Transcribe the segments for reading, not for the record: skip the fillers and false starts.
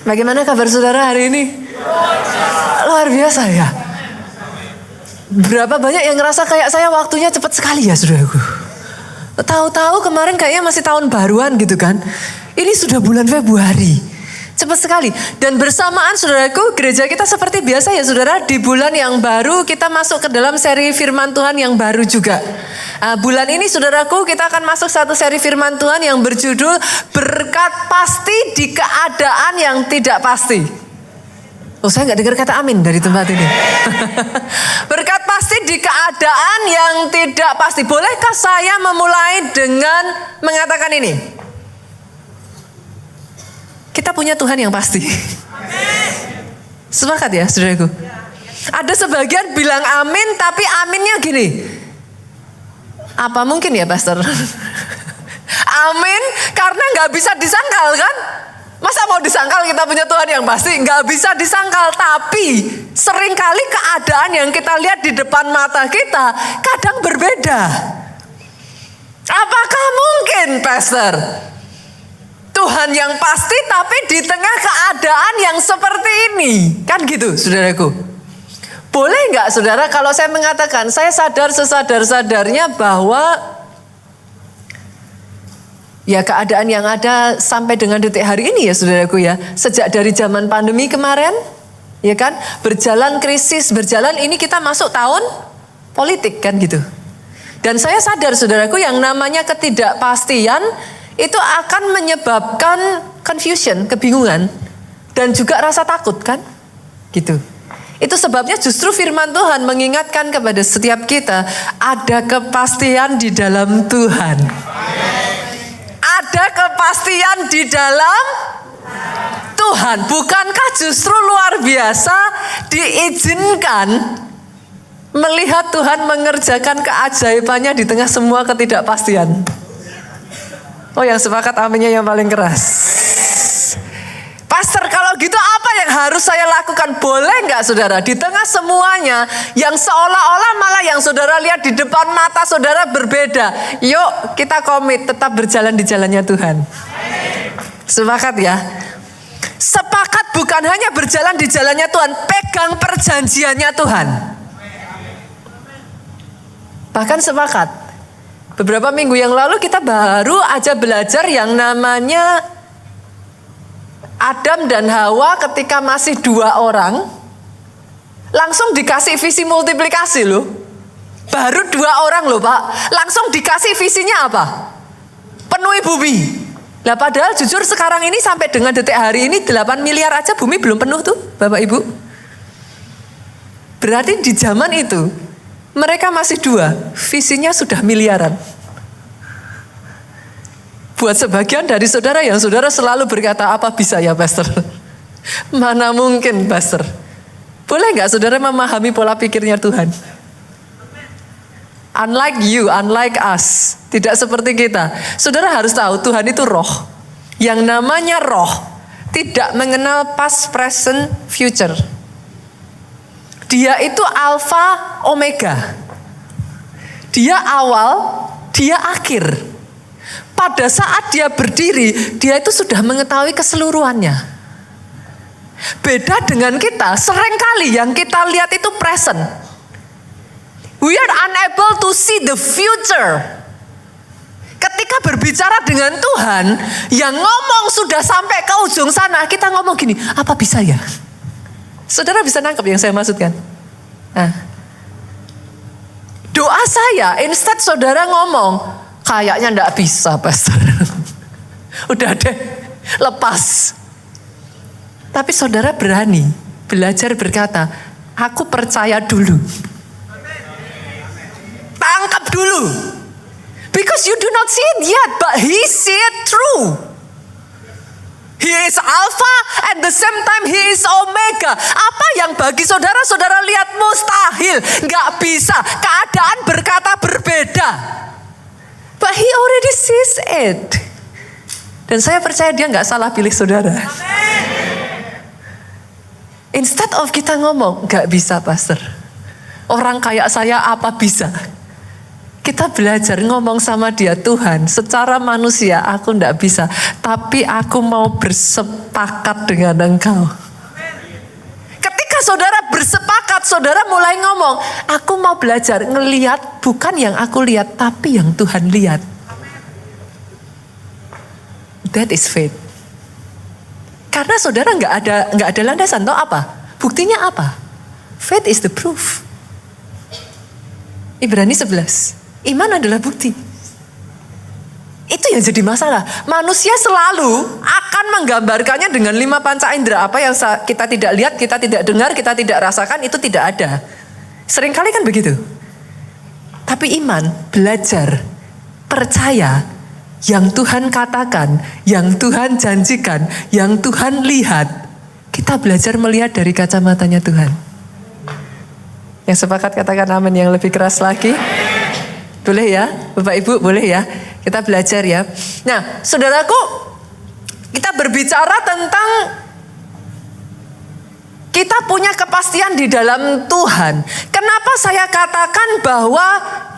Bagaimana kabar saudara hari ini? Luar biasa ya. Berapa banyak yang ngerasa kayak saya waktunya cepat sekali ya saudaraku. Tahu-tahu kemarin kayaknya masih tahun baruan gitu kan. Ini sudah bulan Februari. Cepat sekali. Dan bersamaan saudaraku, gereja kita seperti biasa ya saudara. Di bulan yang baru kita masuk ke dalam seri firman Tuhan yang baru juga. Bulan ini saudaraku kita akan masuk satu seri firman Tuhan yang berjudul Berkat Pasti di Keadaan yang Tidak Pasti. Oh, saya nggak dengar kata amin dari tempat ini. Berkat pasti di keadaan yang tidak pasti. Bolehkah saya memulai dengan mengatakan ini? Kita punya Tuhan yang pasti. Sepakat ya saudaraku? Ada sebagian bilang amin, tapi aminnya gini. Apa mungkin ya pastor? Amin karena nggak bisa disangkal kan? Masa mau disangkal kita punya Tuhan yang pasti? Nggak bisa disangkal. Tapi seringkali keadaan yang kita lihat di depan mata kita kadang berbeda. Apakah mungkin pastor? Tuhan yang pasti tapi di tengah keadaan yang seperti ini. Kan gitu saudaraku. Boleh nggak saudara kalau saya mengatakan saya sadar sesadar-sadarnya bahwa ya keadaan yang ada sampai dengan detik hari ini ya saudaraku ya. Sejak dari zaman pandemi kemarin, ya kan, berjalan krisis, berjalan ini kita masuk tahun politik kan gitu. Dan saya sadar saudaraku yang namanya ketidakpastian itu akan menyebabkan confusion, kebingungan. Dan juga rasa takut kan, gitu. Itu sebabnya justru firman Tuhan mengingatkan kepada setiap kita, ada kepastian di dalam Tuhan. Ada kepastian di dalam Tuhan. Bukankah justru luar biasa diizinkan melihat Tuhan mengerjakan keajaibannya di tengah semua ketidakpastian? Oh, yang sepakat aminnya yang paling keras. Pastor, kalau gitu apa yang harus saya lakukan? Boleh nggak saudara? Di tengah semuanya yang seolah-olah malah yang saudara lihat di depan mata saudara berbeda. Yuk kita komit tetap berjalan di jalannya Tuhan. Sepakat ya? Sepakat bukan hanya berjalan di jalannya Tuhan, pegang perjanjiannya Tuhan. Bahkan sepakat. Beberapa minggu yang lalu kita baru aja belajar yang namanya Adam dan Hawa ketika masih 2 orang langsung dikasih visi multiplikasi loh. Baru 2 orang loh Pak, langsung dikasih visinya apa? Penuhi bumi. Lah padahal jujur sekarang ini sampai dengan detik hari ini 8 miliar aja bumi belum penuh tuh Bapak Ibu. Berarti di zaman itu mereka masih 2, visinya sudah miliaran. Buat sebagian dari saudara yang saudara selalu berkata, apa bisa ya pastor? Mana mungkin pastor? Boleh gak saudara memahami pola pikirnya Tuhan? Unlike you, unlike us. Tidak seperti kita. Saudara harus tahu Tuhan itu roh. Yang namanya roh tidak mengenal past, present, future. Dia itu alfa, omega. Dia awal, dia akhir. Pada saat dia berdiri, dia itu sudah mengetahui keseluruhannya. Beda dengan kita, seringkali yang kita lihat itu present. We are unable to see the future. Ketika berbicara dengan Tuhan, yang ngomong sudah sampai ke ujung sana, kita ngomong gini, apa bisa ya? Saudara bisa nangkep yang saya maksudkan? Nah, doa saya, instead saudara ngomong, kayaknya enggak bisa pastor. Udah deh, lepas. Tapi saudara berani belajar berkata, aku percaya dulu. Tangkap dulu. Because you do not see it yet, but he see it through. He is Alpha at the same time he is Omega. Apa yang bagi saudara-saudara lihat mustahil, nggak bisa, keadaan berkata berbeda. But he already sees it. Dan saya percaya dia nggak salah pilih saudara. Instead of kita ngomong, nggak bisa pastor. Orang kayak saya apa bisa? Kita belajar ngomong sama dia, Tuhan, secara manusia aku enggak bisa, tapi aku mau bersepakat dengan Engkau. Ketika saudara bersepakat, saudara mulai ngomong, aku mau belajar ngelihat bukan yang aku lihat, tapi yang Tuhan lihat. That is faith. Karena saudara nggak ada landasan, tahu apa? Buktinya apa? Faith is the proof. Ibrani 11. Iman adalah bukti. Itu yang jadi masalah. Manusia selalu akan menggambarkannya dengan 5 panca indera. Apa yang kita tidak lihat, kita tidak dengar, kita tidak rasakan, itu tidak ada. Seringkali kan begitu. Tapi iman, belajar, percaya, yang Tuhan katakan, yang Tuhan janjikan, yang Tuhan lihat. Kita belajar melihat dari kacamatanya Tuhan. Yang sepakat katakan amin yang lebih keras lagi. Boleh ya, Bapak Ibu, boleh ya. Kita belajar ya. Nah, saudaraku, kita berbicara tentang kita punya kepastian di dalam Tuhan. Kenapa saya katakan bahwa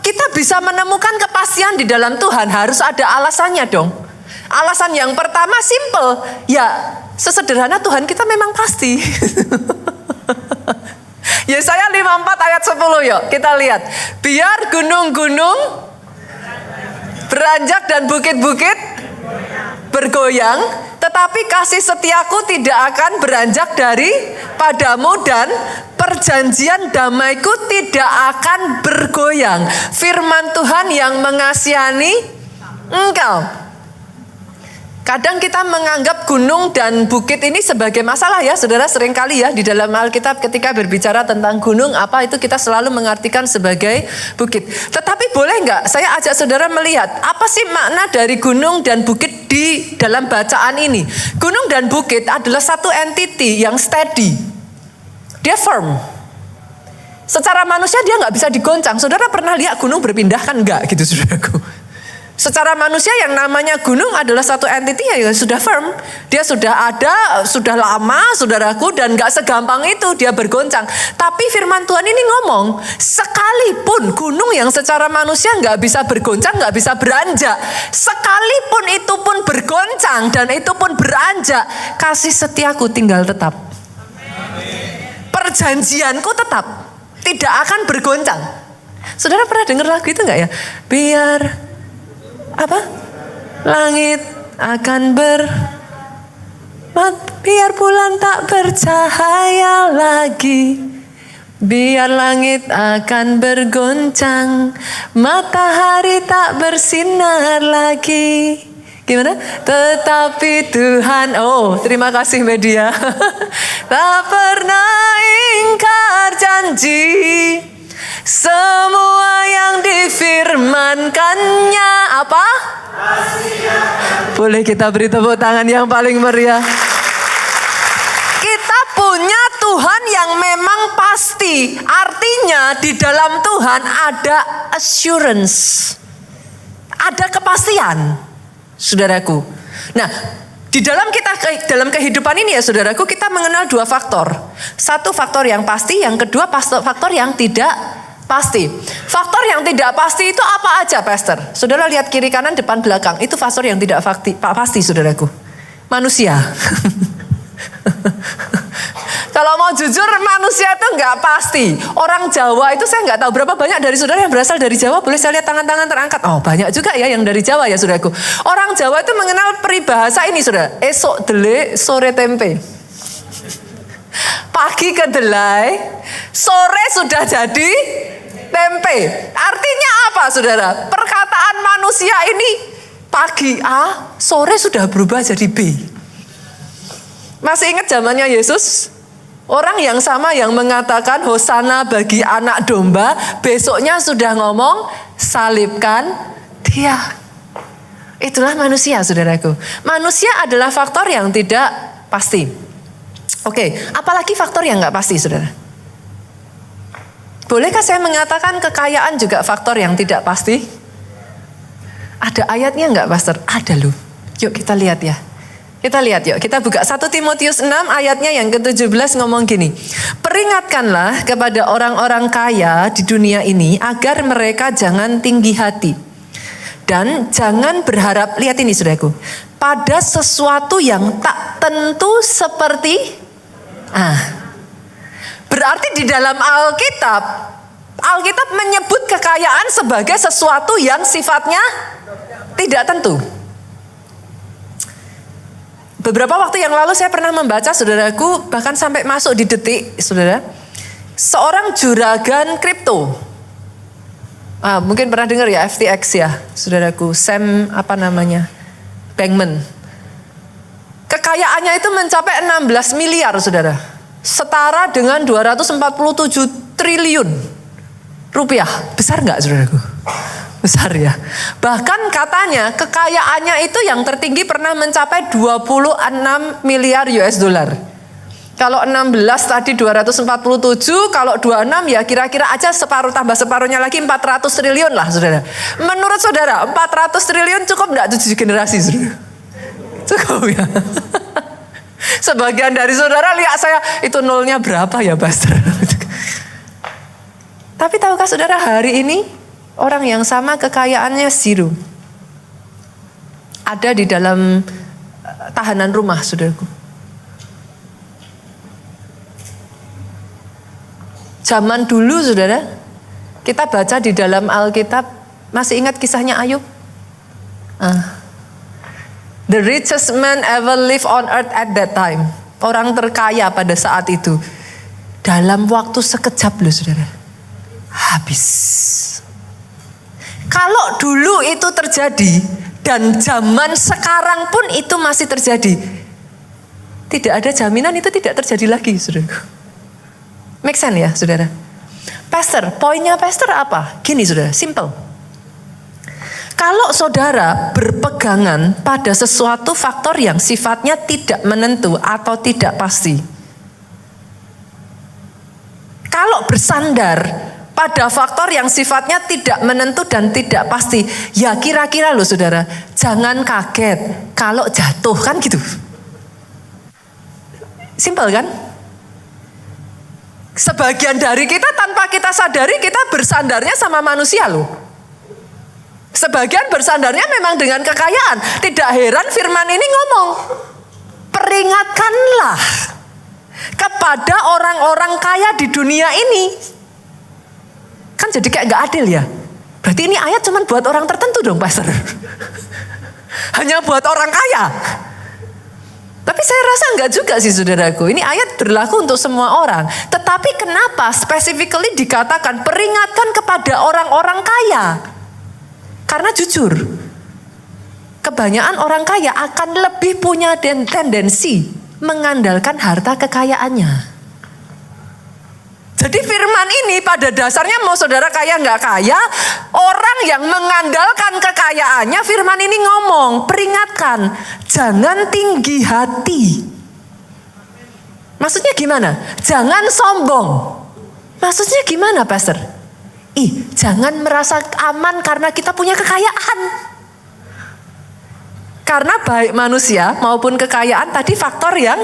kita bisa menemukan kepastian di dalam Tuhan? Harus ada alasannya dong. Alasan yang pertama simple. Ya, sesederhana Tuhan kita memang pasti. Yesaya 54 ayat 10 yuk kita lihat. Biar gunung-gunung beranjak dan bukit-bukit bergoyang, tetapi kasih setiaku tidak akan beranjak padamu dan perjanjian damaiku tidak akan bergoyang. Firman Tuhan yang mengasihani engkau. Kadang kita menganggap gunung dan bukit ini sebagai masalah ya, saudara, seringkali ya di dalam Alkitab ketika berbicara tentang gunung apa itu kita selalu mengartikan sebagai bukit. Tetapi boleh nggak saya ajak saudara melihat apa sih makna dari gunung dan bukit di dalam bacaan ini? Gunung dan bukit adalah satu entity yang steady, dia firm. Secara manusia dia nggak bisa digoncang. Saudara pernah lihat gunung berpindah kan nggak gitu saudaraku? Secara manusia yang namanya gunung adalah satu entity yang sudah firm. Dia sudah ada, sudah lama saudaraku dan gak segampang itu dia bergoncang. Tapi firman Tuhan ini ngomong, sekalipun gunung yang secara manusia gak bisa bergoncang, gak bisa beranjak. Sekalipun itu pun bergoncang dan itu pun beranjak, kasih setiaku tinggal tetap. Perjanjianku tetap, tidak akan bergoncang. Saudara pernah dengar lagu itu gak ya? Biar langit akan biar bulan tak bercahaya lagi, biar langit akan bergoncang, matahari tak bersinar lagi. Gimana? Tetapi Tuhan, terima kasih media, tak pernah ingkar janji. Semua yang difirmankannya apa? Boleh kita beri tepuk tangan yang paling meriah. Kita punya Tuhan yang memang pasti. Artinya di dalam Tuhan ada assurance. Ada kepastian, saudaraku. Nah, di dalam kehidupan ini ya saudaraku, kita mengenal 2 faktor. Satu faktor yang pasti, yang kedua faktor yang tidak pasti. Faktor yang tidak pasti itu apa aja, Pastor? Saudara lihat kiri kanan depan belakang, itu faktor yang tidak pasti, saudaraku. Manusia. Kalau mau jujur, manusia itu nggak pasti. Orang Jawa itu saya nggak tahu berapa banyak dari saudara yang berasal dari Jawa. Boleh saya lihat tangan-tangan terangkat? Oh, banyak juga ya yang dari Jawa ya, saudaraku. Orang Jawa itu mengenal peribahasa ini, saudara. Esok dele, sore tempe. Pagi kedelai, sore sudah jadi tempe. Artinya apa, saudara? Perkataan manusia ini pagi A, sore sudah berubah jadi B. Masih ingat zamannya Yesus? Orang yang sama yang mengatakan Hosana bagi anak domba, besoknya sudah ngomong salibkan dia. Itulah manusia, saudaraku. Manusia adalah faktor yang tidak pasti. Oke, apalagi faktor yang nggak pasti, saudara? Bolehkah saya mengatakan kekayaan juga faktor yang tidak pasti? Ada ayatnya nggak, Pastor? Ada loh. Yuk kita lihat ya. Kita lihat yuk, kita buka 1 Timotius 6 ayatnya yang ke-17 ngomong gini. Peringatkanlah kepada orang-orang kaya di dunia ini agar mereka jangan tinggi hati. Dan jangan berharap, lihat ini saudaraku, pada sesuatu yang tak tentu seperti, berarti di dalam Alkitab menyebut kekayaan sebagai sesuatu yang sifatnya tidak tentu. Beberapa waktu yang lalu saya pernah membaca, saudaraku, bahkan sampai masuk di Detik, saudara, seorang juragan kripto. Mungkin pernah dengar ya, FTX ya, saudaraku, Sam Bankman. Kekayaannya itu mencapai 16 miliar, saudara. Setara dengan 247 triliun rupiah. Besar nggak, saudaraku? Besar ya. Bahkan katanya kekayaannya itu yang tertinggi pernah mencapai 26 miliar US dollar. Kalau 16 tadi 247, kalau 26 ya kira-kira aja separuh tambah separuhnya lagi 400 triliun lah, saudara. Menurut saudara 400 triliun cukup nggak 7 generasi, saudara? Cukup ya. Sebagian dari saudara lihat saya, itu nolnya berapa ya, Pastor? Tapi tahukah saudara hari ini orang yang sama kekayaannya zero. Ada di dalam tahanan rumah, saudaraku. Zaman dulu, saudara, kita baca di dalam Alkitab, masih ingat kisahnya Ayub? The richest man ever lived on earth at that time. Orang terkaya pada saat itu. Dalam waktu sekejap loh, saudara. Habis. Kalau dulu itu terjadi dan zaman sekarang pun itu masih terjadi, tidak ada jaminan itu tidak terjadi lagi, saudara. Make sense ya, saudara? Pastor, poinnya Pastor apa? Gini, saudara, simple. Kalau saudara berpegangan pada sesuatu faktor yang sifatnya tidak menentu atau tidak pasti, kalau bersandar pada faktor yang sifatnya tidak menentu dan tidak pasti, ya kira-kira loh saudara, jangan kaget kalau jatuh, kan gitu. Simpel kan? Sebagian dari kita tanpa kita sadari kita bersandarnya sama manusia loh. Sebagian bersandarnya memang dengan kekayaan. Tidak heran firman ini ngomong, peringatkanlah kepada orang-orang kaya di dunia ini. Kan jadi kayak gak adil ya. Berarti ini ayat cuma buat orang tertentu dong, Pastor. Hanya buat orang kaya. Tapi saya rasa enggak juga sih, saudaraku. Ini ayat berlaku untuk semua orang. Tetapi kenapa specifically dikatakan peringatkan kepada orang-orang kaya? Karena jujur, kebanyakan orang kaya akan lebih punya tendensi mengandalkan harta kekayaannya. Jadi firman ini pada dasarnya mau saudara kaya nggak kaya, orang yang mengandalkan kekayaannya, firman ini ngomong, peringatkan, jangan tinggi hati. Maksudnya gimana? Jangan sombong. Maksudnya gimana, Pastor? Jangan merasa aman karena kita punya kekayaan. Karena baik manusia maupun kekayaan tadi faktor yang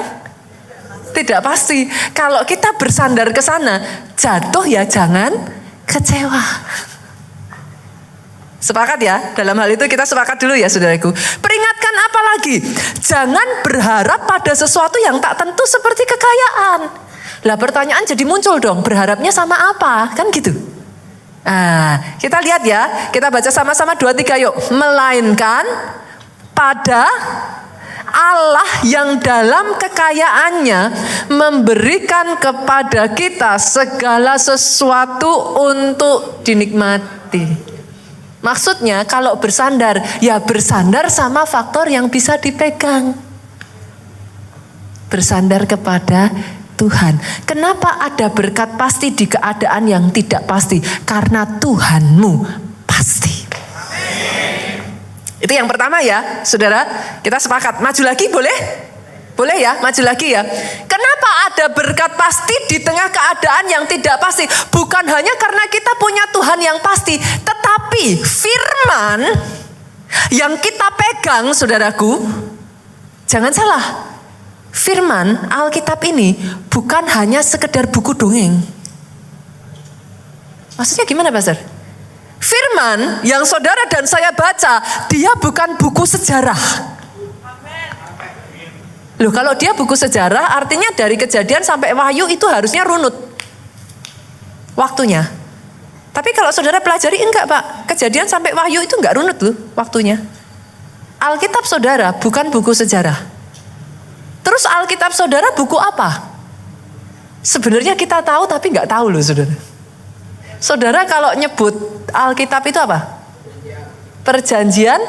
tidak pasti. Kalau kita bersandar ke sana, jatuh ya jangan kecewa. Sepakat ya? Dalam hal itu kita sepakat dulu ya, saudaraku. Peringatkan apa lagi? Jangan berharap pada sesuatu yang tak tentu seperti kekayaan. Lah pertanyaan jadi muncul dong, berharapnya sama apa? Kan gitu. Kita lihat ya, kita baca sama-sama 2-3 yuk. Melainkan pada Allah yang dalam kekayaannya memberikan kepada kita segala sesuatu untuk dinikmati. Maksudnya kalau bersandar, ya bersandar sama faktor yang bisa dipegang. Bersandar kepada Tuhan. Kenapa ada berkat pasti di keadaan yang tidak pasti? Karena Tuhanmu pasti. Itu yang pertama ya, saudara. Kita sepakat. Maju lagi boleh? Boleh ya, maju lagi ya. Kenapa ada berkat pasti di tengah keadaan yang tidak pasti? Bukan hanya karena kita punya Tuhan yang pasti, tetapi firman yang kita pegang, saudaraku, Jangan salah, firman Alkitab ini bukan hanya sekedar buku dongeng. Maksudnya gimana, Pastor? Firman yang saudara dan saya baca, dia bukan buku sejarah. Loh, kalau dia buku sejarah, artinya dari Kejadian sampai Wahyu itu harusnya runut waktunya. Tapi kalau saudara pelajari, enggak Pak. Kejadian sampai Wahyu itu enggak runut loh waktunya. Alkitab saudara bukan buku sejarah. Terus Alkitab saudara buku apa? Sebenarnya kita tahu tapi enggak tahu loh saudara. Saudara kalau nyebut Alkitab itu apa? Perjanjian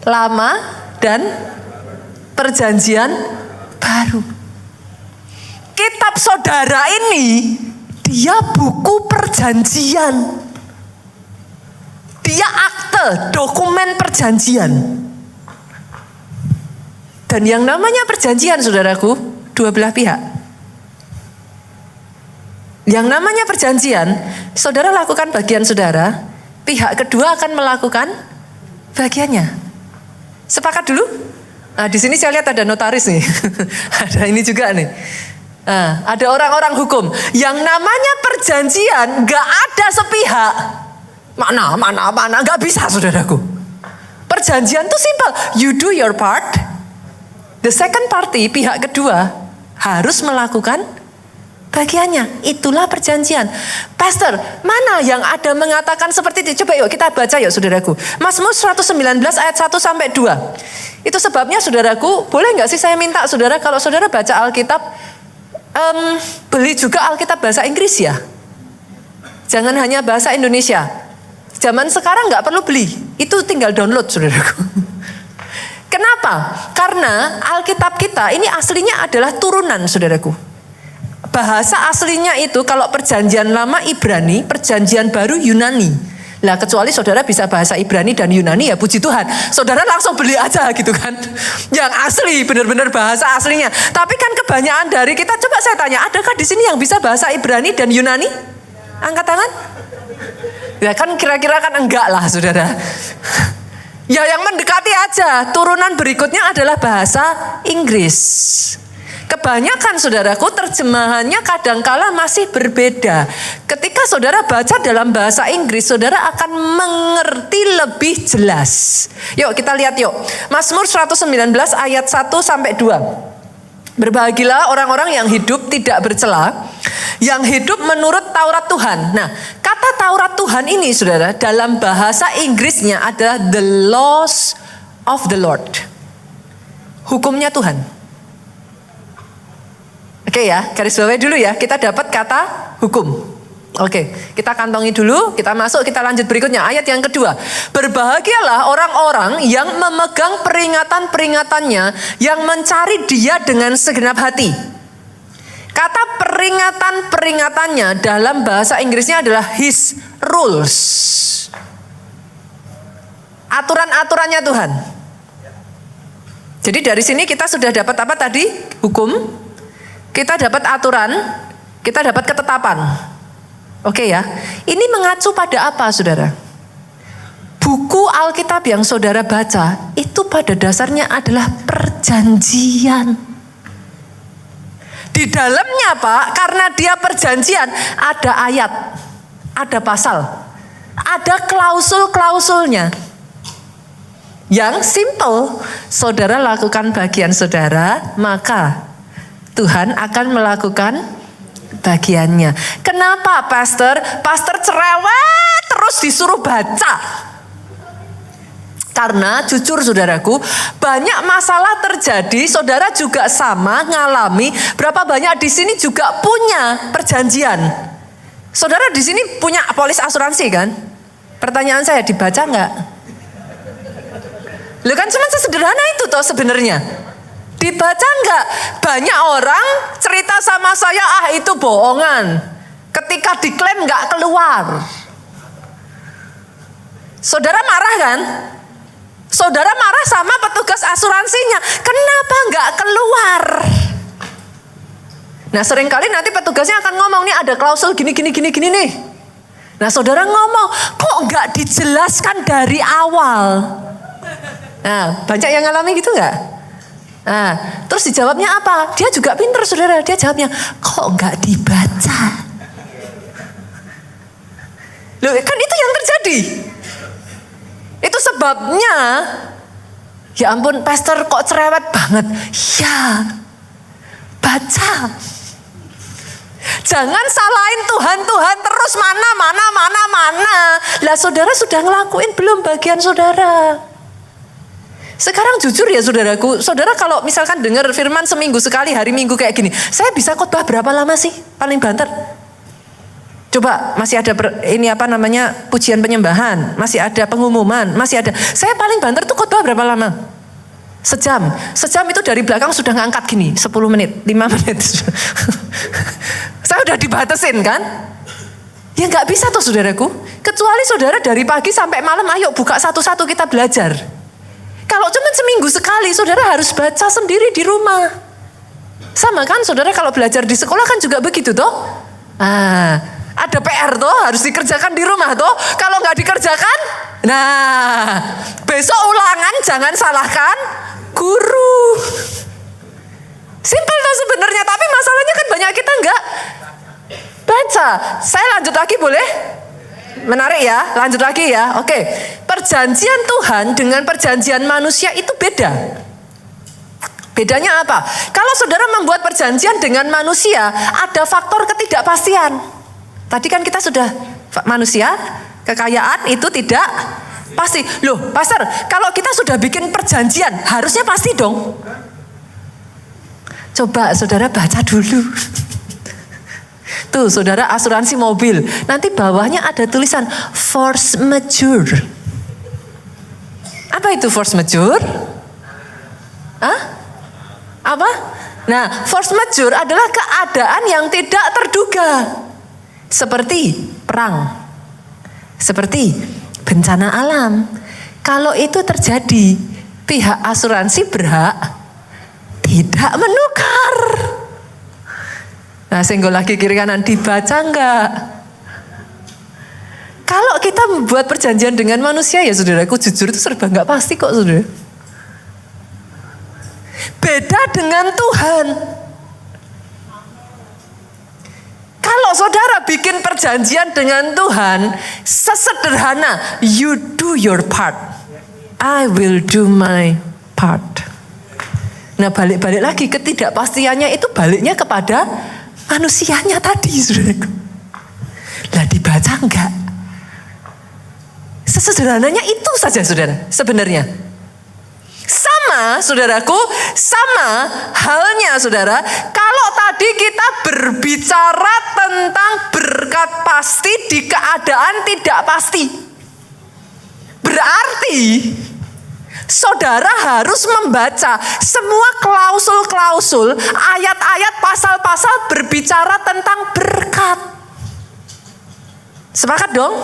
Lama dan Perjanjian Baru. Kitab saudara ini dia buku perjanjian. Dia akte, dokumen perjanjian. Dan yang namanya perjanjian, saudaraku, dua belah pihak. Yang namanya perjanjian, saudara lakukan bagian saudara, pihak kedua akan melakukan bagiannya. Sepakat dulu? Nah, di sini saya lihat ada notaris nih. Ada ini juga nih. Nah, ada orang-orang hukum. Yang namanya perjanjian gak ada sepihak. Mana, gak bisa saudaraku. Perjanjian itu simple. You do your part. The second party, pihak kedua, harus melakukan bagiannya. Itulah perjanjian. Pastor, mana yang ada mengatakan seperti itu? Coba yuk kita baca yuk saudaraku. Mazmur 119 ayat 1 sampai 2. Itu sebabnya saudaraku, boleh gak sih saya minta saudara, kalau saudara baca Alkitab, beli juga Alkitab bahasa Inggris ya. Jangan hanya bahasa Indonesia. Zaman sekarang gak perlu beli. Itu tinggal download saudaraku. Kenapa? Karena Alkitab kita ini aslinya adalah turunan saudaraku. Bahasa aslinya itu kalau perjanjian lama Ibrani, perjanjian baru Yunani. Lah kecuali saudara bisa bahasa Ibrani dan Yunani ya puji Tuhan. Saudara langsung beli aja gitu kan. Yang asli, benar-benar bahasa aslinya. Tapi kan kebanyakan dari kita, coba saya tanya, adakah di sini yang bisa bahasa Ibrani dan Yunani? Angkat tangan. Ya kan kira-kira kan enggak lah saudara. Ya yang mendekati aja. Turunan berikutnya adalah bahasa Inggris. Kebanyakan saudaraku terjemahannya kadangkala masih berbeda. Ketika saudara baca dalam bahasa Inggris, saudara akan mengerti lebih jelas. Yuk kita lihat yuk. Mazmur 119 ayat 1 sampai 2. Berbahagialah orang-orang yang hidup tidak bercela, yang hidup menurut Taurat Tuhan. Nah, kata Taurat Tuhan ini saudara, dalam bahasa Inggrisnya adalah the laws of the Lord. Hukumnya Tuhan. Oke ya, garis bawahi dulu ya, kita dapat kata hukum. Oke, kita kantongi dulu, kita masuk, kita lanjut berikutnya. Ayat yang kedua. Berbahagialah orang-orang yang memegang peringatan-peringatannya, yang mencari Dia dengan segenap hati. Kata peringatan-peringatannya dalam bahasa Inggrisnya adalah His rules. Aturan-aturannya Tuhan. Jadi dari sini kita sudah dapat apa tadi? Hukum. Kita dapat aturan, kita dapat ketetapan. Oke ya, ini mengacu pada apa saudara? Buku Alkitab yang saudara baca itu pada dasarnya adalah perjanjian. Di dalamnya Pak, karena dia perjanjian, ada ayat, ada pasal, ada klausul-klausulnya. Yang simple, saudara lakukan bagian saudara, maka Tuhan akan melakukan bagiannya. Kenapa pastor? Pastor cerewet terus disuruh baca. Karena jujur saudaraku, banyak masalah terjadi, saudara juga sama ngalami. Berapa banyak di sini juga punya perjanjian. Saudara di sini punya polis asuransi kan? Pertanyaan saya, dibaca enggak? Loh kan cuma sesederhana itu toh sebenarnya. Dibaca enggak? Banyak orang cerita sama saya, itu bohongan. Ketika diklaim enggak keluar. Saudara marah kan? Saudara marah sama petugas asuransinya. Kenapa enggak keluar? Nah seringkali nanti petugasnya akan ngomong, nih ada klausul gini nih. Nah saudara ngomong, kok enggak dijelaskan dari awal? Nah banyak yang ngalami gitu enggak? Nah, terus dijawabnya apa? Dia juga pinter saudara, dia jawabnya, kok nggak dibaca? Loh kan itu yang terjadi. Itu sebabnya, ya ampun pastor kok cerewet banget. Ya, baca. Jangan salahin Tuhan terus mana. Lah saudara sudah ngelakuin belum bagian saudara? Sekarang jujur ya saudaraku, saudara kalau misalkan dengar firman seminggu sekali hari Minggu kayak gini, saya bisa khotbah berapa lama sih paling banter? Coba masih ada pujian penyembahan, masih ada pengumuman, masih ada. Saya paling banter tuh khotbah berapa lama? Sejam itu dari belakang sudah ngangkat gini, 10 menit, 5 menit. Saya udah dibatasin kan? Ya nggak bisa tuh saudaraku. Kecuali saudara dari pagi sampai malam, ayo buka satu-satu kita belajar. Kalau cuma seminggu sekali, saudara harus baca sendiri di rumah. Sama kan saudara kalau belajar di sekolah kan juga begitu toh? Ada PR toh, harus dikerjakan di rumah toh. Kalau nggak dikerjakan, besok ulangan jangan salahkan guru. Simpel toh sebenarnya, tapi masalahnya kan banyak kita nggak baca. Saya lanjut lagi boleh? Menarik ya, lanjut lagi ya. Oke, perjanjian Tuhan dengan perjanjian manusia itu beda. Bedanya apa? Kalau saudara membuat perjanjian dengan manusia, ada faktor ketidakpastian. Tadi kan kita sudah manusia, kekayaan itu tidak pasti. Loh, pastor, kalau kita sudah bikin perjanjian, harusnya pasti dong. Coba saudara baca dulu. Tuh saudara asuransi mobil, nanti bawahnya ada tulisan force majeure. Apa itu force majeure? Apa? Nah, force majeure adalah keadaan yang tidak terduga. Seperti perang, seperti bencana alam. Kalau itu terjadi, pihak asuransi berhak tidak menukar. Nah, senggol lagi kiri kanan, dibaca enggak? Kalau kita membuat perjanjian dengan manusia ya saudaraku, jujur itu serba enggak pasti kok saudara. Beda dengan Tuhan. Kalau saudara bikin perjanjian dengan Tuhan, sesederhana, you do your part, I will do my part. Nah, balik-balik lagi ketidakpastiannya itu baliknya kepada manusianya tadi, saudaraku. Lah dibaca enggak? Sesederhananya itu saja, saudara. Sebenarnya. Sama, saudaraku, sama halnya, saudara. Kalau tadi kita berbicara tentang berkat pasti di keadaan tidak pasti. Berarti saudara harus membaca semua klausul-klausul, ayat-ayat, pasal-pasal berbicara tentang berkat. Sepakat dong?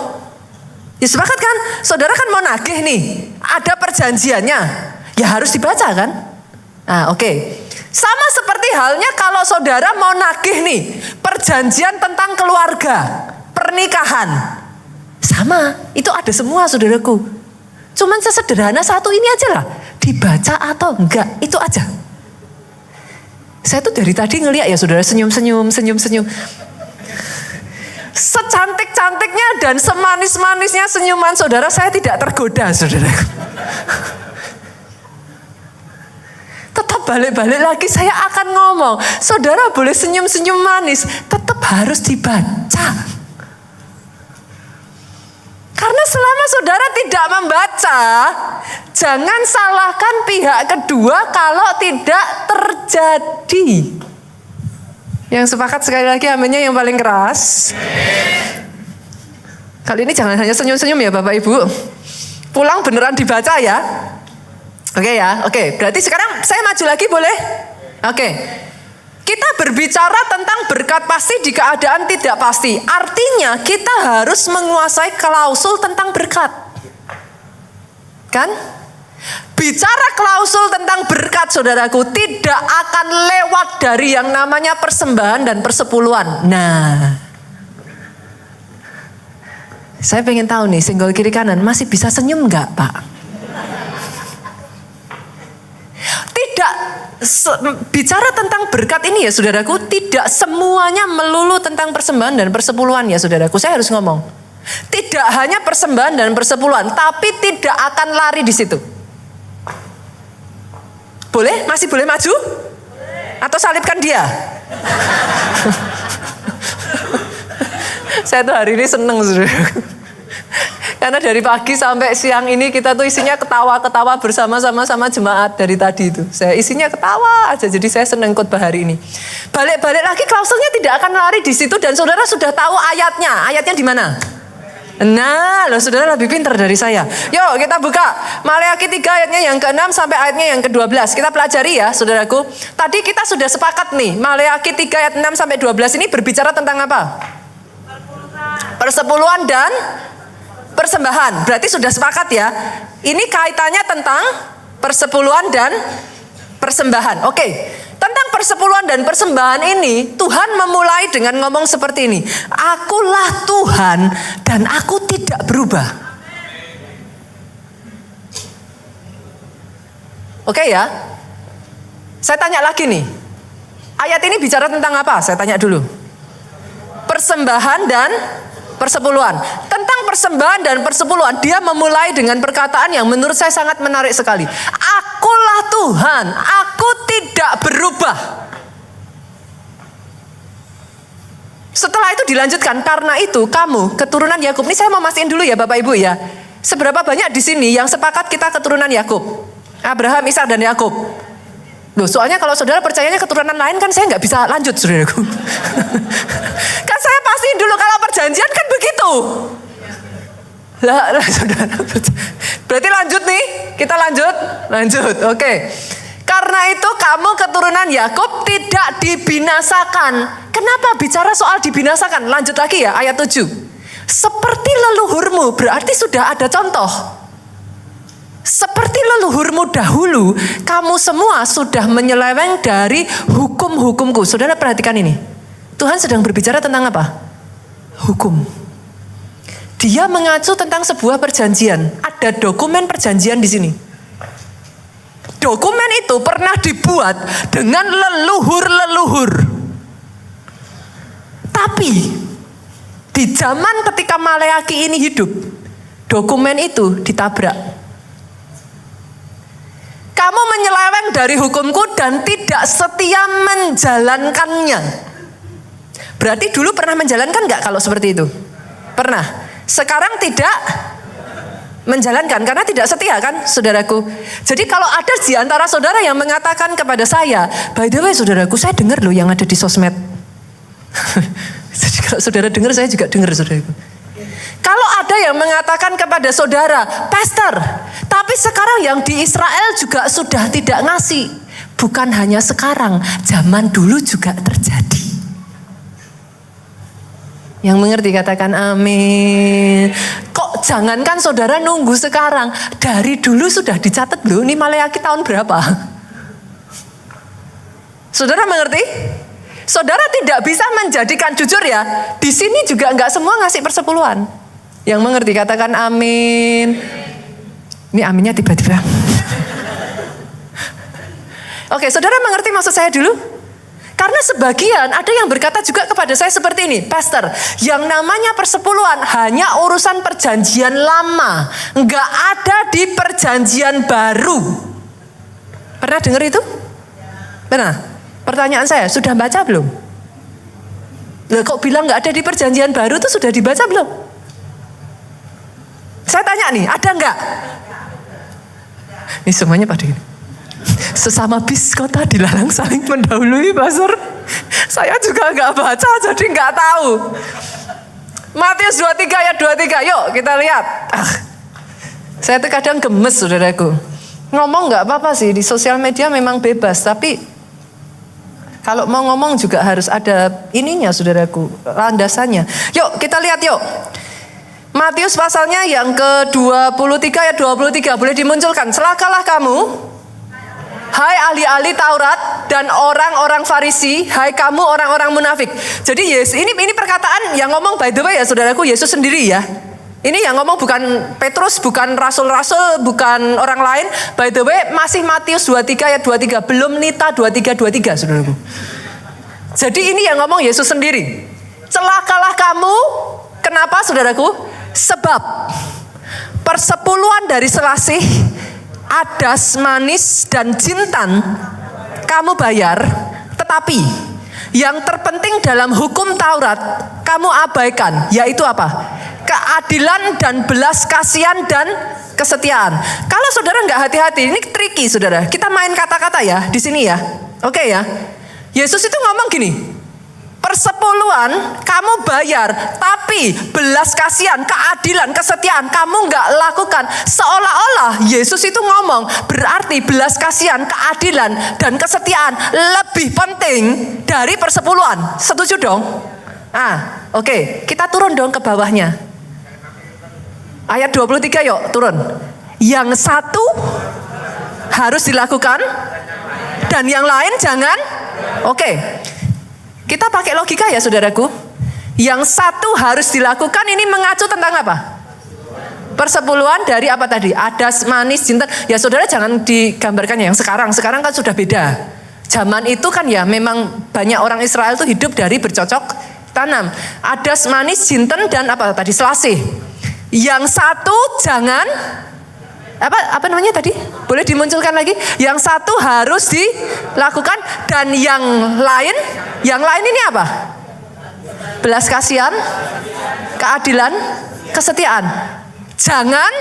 Ya sepakat kan? Saudara kan mau nagih nih, ada perjanjiannya, ya harus dibaca kan? Oke. Sama seperti halnya kalau saudara mau nagih nih, perjanjian tentang keluarga, pernikahan. Sama, itu ada semua saudaraku. Cuman sesederhana satu ini aja lah, dibaca atau enggak, itu aja. Saya tuh dari tadi ngeliat ya saudara, senyum-senyum. Secantik-cantiknya dan semanis-manisnya senyuman saudara, saya tidak tergoda saudara. Tetap balik-balik lagi saya akan ngomong, saudara boleh senyum-senyum manis, tetap harus dibaca. Karena selama saudara tidak membaca, jangan salahkan pihak kedua kalau tidak terjadi. Yang sepakat sekali lagi aminnya yang paling keras. Kali ini jangan hanya senyum-senyum ya Bapak Ibu. Pulang beneran dibaca ya. Oke ya, oke. Berarti sekarang saya maju lagi boleh? Oke. Kita berbicara tentang berkat pasti di keadaan tidak pasti. Artinya kita harus menguasai klausul tentang berkat. Kan? Bicara klausul tentang berkat saudaraku tidak akan lewat dari yang namanya persembahan dan persepuluhan. Nah, saya pengen tahu nih, senggol kiri kanan masih bisa senyum nggak Pak? Tidak bicara tentang berkat ini ya saudaraku, tidak semuanya melulu tentang persembahan dan persepuluhan ya saudaraku. Saya harus ngomong. Tidak hanya persembahan dan persepuluhan, tapi tidak akan lari di situ. Boleh? Masih boleh maju? Atau salibkan dia? Saya tuh hari ini seneng saudaraku. Karena dari pagi sampai siang ini kita tuh isinya ketawa-ketawa bersama-sama jemaat dari tadi itu. Saya isinya ketawa aja, jadi saya senang khotbah hari ini. Balik-balik lagi klausulnya tidak akan lari di situ dan saudara sudah tahu ayatnya. Ayatnya di mana? Nah, loh saudara lebih pintar dari saya. Yuk kita buka Maleakhi 3 ayatnya yang ke-6 sampai ayatnya yang ke-12. Kita pelajari ya saudaraku. Tadi kita sudah sepakat nih, Maleakhi 3 ayat 6 sampai 12 ini berbicara tentang apa? Persepuluhan dan persembahan. Berarti sudah sepakat ya. Ini kaitannya tentang persepuluhan dan persembahan. Oke. Tentang persepuluhan dan persembahan ini Tuhan memulai dengan ngomong seperti ini. Akulah Tuhan dan aku tidak berubah. Oke ya. Saya tanya lagi nih. Ayat ini bicara tentang apa? Saya tanya dulu. Persembahan dan persepuluhan. Tentang persembahan dan persepuluhan, dia memulai dengan perkataan yang menurut saya sangat menarik sekali. Akulah Tuhan, aku tidak berubah. Setelah itu dilanjutkan, karena itu kamu keturunan Yakub. Ini saya mau mastiin dulu ya Bapak Ibu ya. Seberapa banyak di sini yang sepakat kita keturunan Yakub? Abraham, Ishak dan Yakub. Loh, soalnya kalau saudara percayanya keturunan lain kan saya nggak bisa lanjut saudaraku. Kan saya pastiin dulu kalau perjanjian kan begitu. Lah saudara. Berarti lanjut nih, kita lanjut. Oke. Karena itu kamu keturunan Yakub tidak dibinasakan. Kenapa bicara soal dibinasakan? Lanjut lagi ya ayat 7. Seperti leluhurmu, berarti sudah ada contoh. Seperti leluhurmu dahulu, kamu semua sudah menyeleweng dari hukum-hukumku. Saudara perhatikan ini. Tuhan sedang berbicara tentang apa? Hukum. Dia mengacu tentang sebuah perjanjian. Ada dokumen perjanjian di sini. Dokumen itu pernah dibuat dengan leluhur-leluhur. Tapi di zaman ketika Maleakhi ini hidup, dokumen itu ditabrak. Kamu menyeleweng dari hukumku dan tidak setia menjalankannya. Berarti dulu pernah menjalankan nggak kalau seperti itu? Pernah. Sekarang tidak menjalankan karena tidak setia kan saudaraku. Jadi kalau ada di antara saudara yang mengatakan kepada saya, by the way saudaraku, saya dengar loh yang ada di sosmed. Jadi kalau saudara dengar, saya juga dengar saudaraku. Kalau ada yang mengatakan kepada saudara, pastor, tapi sekarang yang di Israel juga sudah tidak ngasih. Bukan hanya sekarang, zaman dulu juga terjadi. Yang mengerti katakan amin. Kok jangankan saudara nunggu sekarang, dari dulu sudah dicatat loh, ini Maleakhi tahun berapa? Saudara mengerti? Saudara tidak bisa menjadikan, jujur ya, di sini juga nggak semua ngasih persepuluhan. Yang mengerti katakan amin. Ini aminnya tiba-tiba. Oke, saudara mengerti maksud saya dulu? Karena sebagian ada yang berkata juga kepada saya seperti ini, pastor, yang namanya persepuluhan hanya urusan perjanjian lama, nggak ada di perjanjian baru. Pernah dengar itu? Pernah? Pertanyaan saya, sudah baca belum? Loh, kok bilang nggak ada di perjanjian baru itu sudah dibaca belum? Saya tanya nih, ada nggak? Ini semuanya pada ini. Sesama bis kota dilarang saling mendahului, pastor. Saya juga nggak baca, jadi nggak tahu. Matius 23 ayat 23, yuk kita lihat. Saya tuh kadang gemes saudaraku. Ngomong nggak apa-apa sih, di sosial media memang bebas, tapi kalau mau ngomong juga harus ada ininya saudaraku, landasannya. Yuk kita lihat yuk. Matius pasalnya yang ke-23 ayat 23, boleh dimunculkan. Celakalah kamu, hai ahli-ahli Taurat dan orang-orang Farisi, hai kamu orang-orang munafik. Jadi yes, ini perkataan yang ngomong by the way ya saudaraku, Yesus sendiri ya. Ini yang ngomong bukan Petrus, bukan rasul-rasul, bukan orang lain. By the way, masih Matius 23 ayat 23, belum Nita 23, saudaraku. Jadi ini yang ngomong Yesus sendiri. Celakalah kamu, kenapa saudaraku? Sebab persepuluhan dari selasih, adas, manis, dan jintan kamu bayar, tetapi yang terpenting dalam hukum Taurat kamu abaikan, yaitu apa? Keadilan dan belas kasihan dan kesetiaan. Kalau saudara nggak hati-hati, ini tricky saudara. Kita main kata-kata ya di sini ya. Oke ya. Yesus itu ngomong gini, persepuluhan kamu bayar, tapi belas kasihan, keadilan, kesetiaan kamu nggak lakukan. Seolah-olah Yesus itu ngomong, berarti belas kasihan, keadilan, dan kesetiaan lebih penting dari persepuluhan. Setuju dong? Oke. Kita turun dong ke bawahnya. Ayat 23 yuk turun. Yang satu harus dilakukan dan yang lain jangan. Oke. Kita pakai logika ya saudaraku. Yang satu harus dilakukan ini mengacu tentang apa? Persepuluhan dari apa tadi? Adas, manis, jintan. Ya saudara jangan digambarkan yang sekarang. Sekarang kan sudah beda. Zaman itu kan ya memang banyak orang Israel itu hidup dari bercocok tanam. Adas, manis, jintan dan apa tadi? Selasih. Yang satu jangan apa namanya tadi? Boleh dimunculkan lagi? Yang satu harus dilakukan dan yang lain ini apa? Belas kasihan, keadilan, kesetiaan. Jangan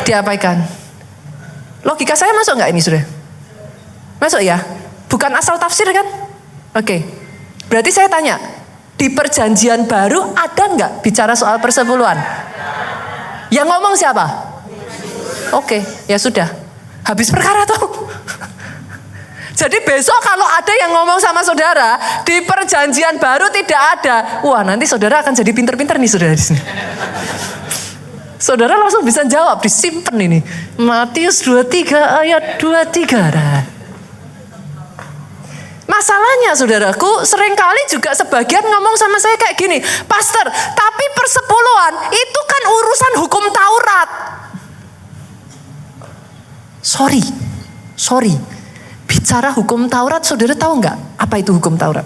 diabaikan. Logika saya masuk nggak ini sudah? Masuk ya? Bukan asal tafsir kan? Oke. Berarti saya tanya, di perjanjian baru ada nggak bicara soal persepuluhan? Yang ngomong siapa? Oke, ya sudah. Habis perkara tuh. Jadi besok kalau ada yang ngomong sama saudara, di perjanjian baru tidak ada. Wah, nanti saudara akan jadi pinter-pinter nih saudara di sini. Saudara langsung bisa jawab, disimpan ini. Matius 23 ayat 23. Nah. Masalahnya saudaraku, seringkali juga sebagian ngomong sama saya kayak gini, Pastor, tapi persepuluhan itu kan urusan hukum Taurat. Sorry. Bicara hukum Taurat, saudara tahu nggak apa itu hukum Taurat?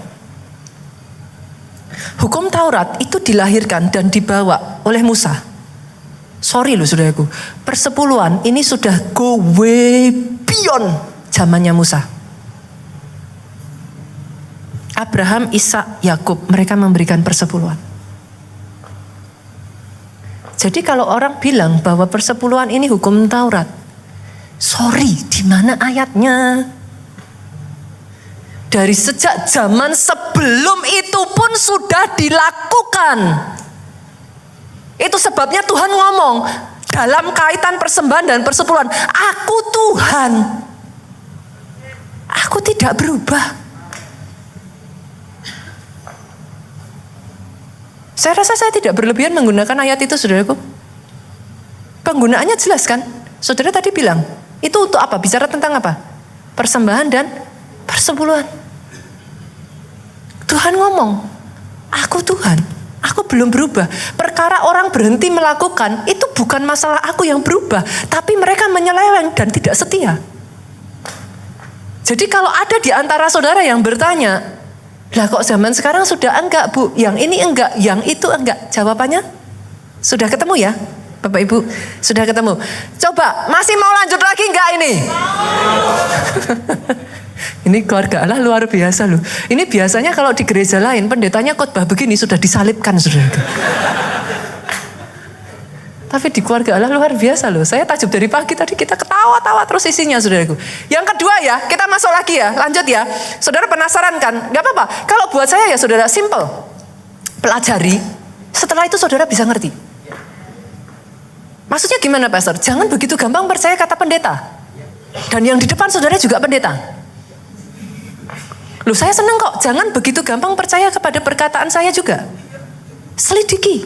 Hukum Taurat itu dilahirkan dan dibawa oleh Musa. Sorry loh saudaraku, persepuluhan ini sudah go way beyond zamannya Musa. Abraham, Ishak, Yakub, mereka memberikan persepuluhan. Jadi kalau orang bilang bahwa persepuluhan ini hukum Taurat, sorry, di mana ayatnya? Dari sejak zaman sebelum itu pun sudah dilakukan. Itu sebabnya Tuhan ngomong dalam kaitan persembahan dan persepuluhan, aku Tuhan, aku tidak berubah. Saya rasa saya tidak berlebihan menggunakan ayat itu saudaraku. Penggunaannya jelas kan? Saudara tadi bilang, itu untuk apa? Bicara tentang apa? Persembahan dan persepuluhan. Tuhan ngomong, aku Tuhan, aku belum berubah. Perkara orang berhenti melakukan, itu bukan masalah aku yang berubah, tapi mereka menyeleweng dan tidak setia. Jadi kalau ada di antara saudara yang bertanya, lah kok zaman sekarang sudah enggak Bu, yang ini enggak, yang itu enggak. Jawabannya sudah ketemu ya Bapak Ibu, sudah ketemu. Coba masih mau lanjut lagi enggak ini? Ini keluarga Allah luar biasa loh. Ini biasanya kalau di gereja lain pendetanya khotbah begini sudah disalibkan saudara. Tapi di keluarga Allah luar biasa loh. Saya takjub dari pagi tadi kita ketawa-tawa terus isinya saudaraku. Yang kedua ya, kita masuk lagi ya, lanjut ya. Saudara penasaran kan? Gak apa-apa. Kalau buat saya ya saudara simple. Pelajari, setelah itu saudara bisa ngerti. Maksudnya gimana Pastor? Jangan begitu gampang percaya kata pendeta. Dan yang di depan saudara juga pendeta. Loh saya seneng kok, jangan begitu gampang percaya kepada perkataan saya juga. Selidiki.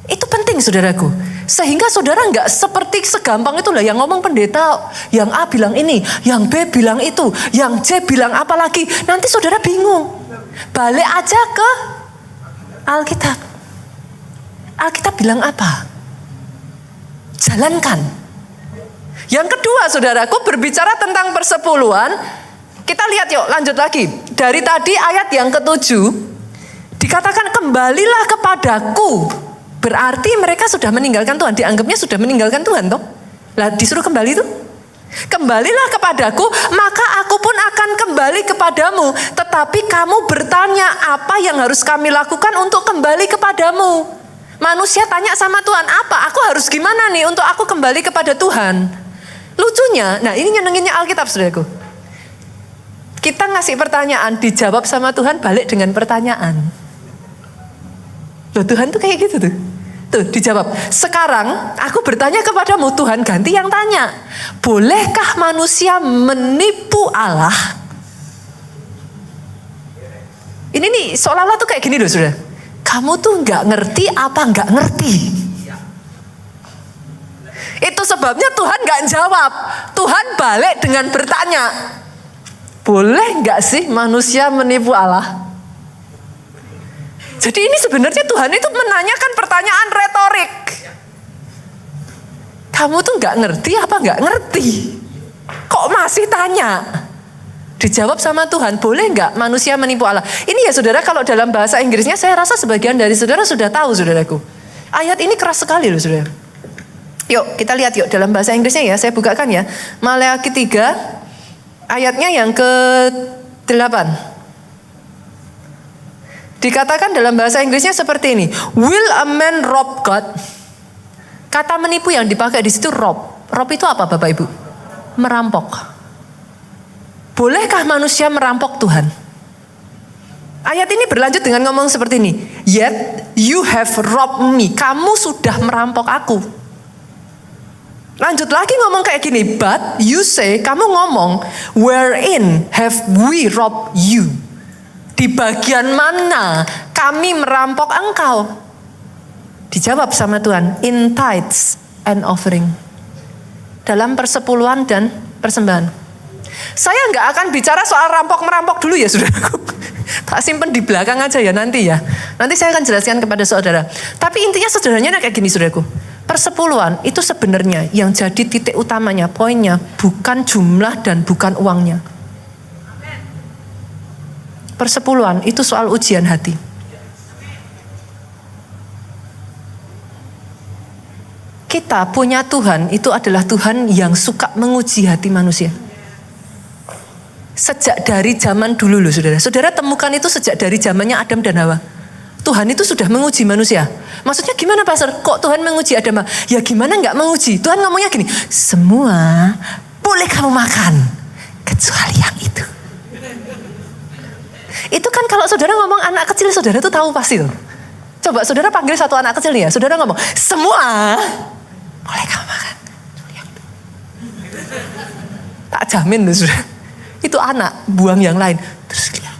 Itu penting saudaraku. Sehingga saudara nggak seperti segampang itulah yang ngomong pendeta. Yang A bilang ini, yang B bilang itu, yang C bilang apa lagi. Nanti saudara bingung. Balik aja ke Alkitab. Alkitab bilang apa? Jalankan. Yang kedua, saudaraku, berbicara tentang persepuluhan. Kita lihat yuk, lanjut lagi. Dari tadi ayat yang ke-7, dikatakan kembalilah kepadaku. Berarti mereka sudah meninggalkan Tuhan. Dianggapnya sudah meninggalkan Tuhan toh. Lah disuruh kembali itu. Kembalilah kepadaku, maka aku pun akan kembali kepadamu. Tetapi kamu bertanya, apa yang harus kami lakukan untuk kembali kepadamu? Manusia tanya sama Tuhan, apa? Aku harus gimana nih untuk aku kembali kepada Tuhan? Lucunya, nah ini nyenenginnya Alkitab, saudaraku. Kita ngasih pertanyaan, dijawab sama Tuhan, balik dengan pertanyaan. Loh, Tuhan tuh kayak gitu tuh. Tuh dijawab, sekarang aku bertanya kepadamu, Tuhan ganti yang tanya. Bolehkah manusia menipu Allah? Ini nih seolah-olah tuh kayak gini loh, saudara. Kamu tuh gak ngerti apa gak ngerti? Itu sebabnya Tuhan gak jawab. Tuhan balik dengan bertanya, boleh gak sih manusia menipu Allah? Jadi ini sebenarnya Tuhan itu menanyakan pertanyaan retorik. Kamu tuh gak ngerti apa gak ngerti? Kok masih tanya? Dijawab sama Tuhan, boleh gak manusia menipu Allah? Ini ya saudara, kalau dalam bahasa Inggrisnya saya rasa sebagian dari saudara sudah tahu, saudaraku. Ayat ini keras sekali loh, saudara. Yuk kita lihat yuk dalam bahasa Inggrisnya ya, saya bukakan ya. Maleakhi 3 ayatnya yang ke-8. Dikatakan dalam bahasa Inggrisnya seperti ini. Will a man rob God? Kata menipu yang dipakai di situ rob. Rob itu apa Bapak Ibu? Merampok. Bolehkah manusia merampok Tuhan? Ayat ini berlanjut dengan ngomong seperti ini. Yet you have robbed me. Kamu sudah merampok aku. Lanjut lagi ngomong kayak gini. But you say, kamu ngomong, wherein have we robbed you? Di bagian mana kami merampok engkau? Dijawab sama Tuhan, in tithes and offering. Dalam persepuluhan dan persembahan. Saya nggak akan bicara soal rampok-merampok dulu ya saudaraku. Tak simpen di belakang aja ya nanti ya. Nanti saya akan jelaskan kepada saudara. Tapi intinya sederhananya kayak gini saudaraku. Persepuluhan itu sebenarnya yang jadi titik utamanya, poinnya bukan jumlah dan bukan uangnya. Persepuluhan itu soal ujian hati. Kita punya Tuhan itu adalah Tuhan yang suka menguji hati manusia. Sejak dari zaman dulu loh saudara. Saudara temukan itu sejak dari zamannya Adam dan Hawa. Tuhan itu sudah menguji manusia. Maksudnya gimana Pastor? Kok Tuhan menguji Adam? Ya gimana nggak menguji? Tuhan ngomongnya gini, semua boleh kamu makan, kecuali yang itu. Itu kan kalau saudara ngomong anak kecil, saudara tuh tahu pasti tuh. Coba saudara panggil satu anak kecil nih ya. Saudara ngomong, semua boleh kamu makan. Tak jamin loh saudara. Itu anak buang yang lain. Terus lihat.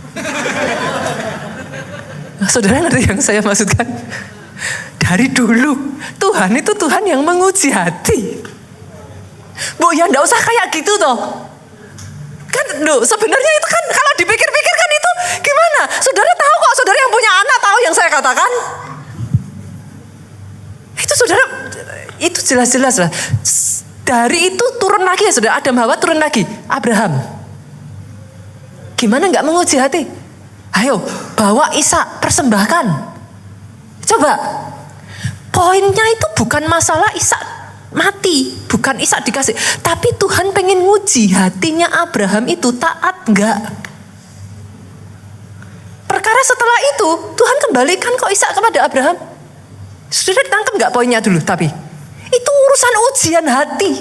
Saudara ngerti yang saya maksudkan? Dari dulu Tuhan itu Tuhan yang menguji hati. Bu ya enggak usah kayak gitu toh. Kan loh sebenarnya itu kan kalau dipikir-pikir kan itu gimana? Saudara tahu kok, saudara yang punya anak tahu yang saya katakan. Itu saudara, itu jelas-jelas lah. Dari itu turun lagi ya saudara, Adam Hawa turun lagi, Abraham. Gimana nggak menguji hati? Ayo bawa Ishak, persembahkan. Coba, poinnya itu bukan masalah Ishak mati, bukan Ishak dikasih, tapi Tuhan pengen nguji hatinya Abraham itu taat nggak? Perkara setelah itu Tuhan kembalikan kok Ishak kepada Abraham. Sudah ditangkap nggak poinnya dulu? Tapi itu urusan ujian hati.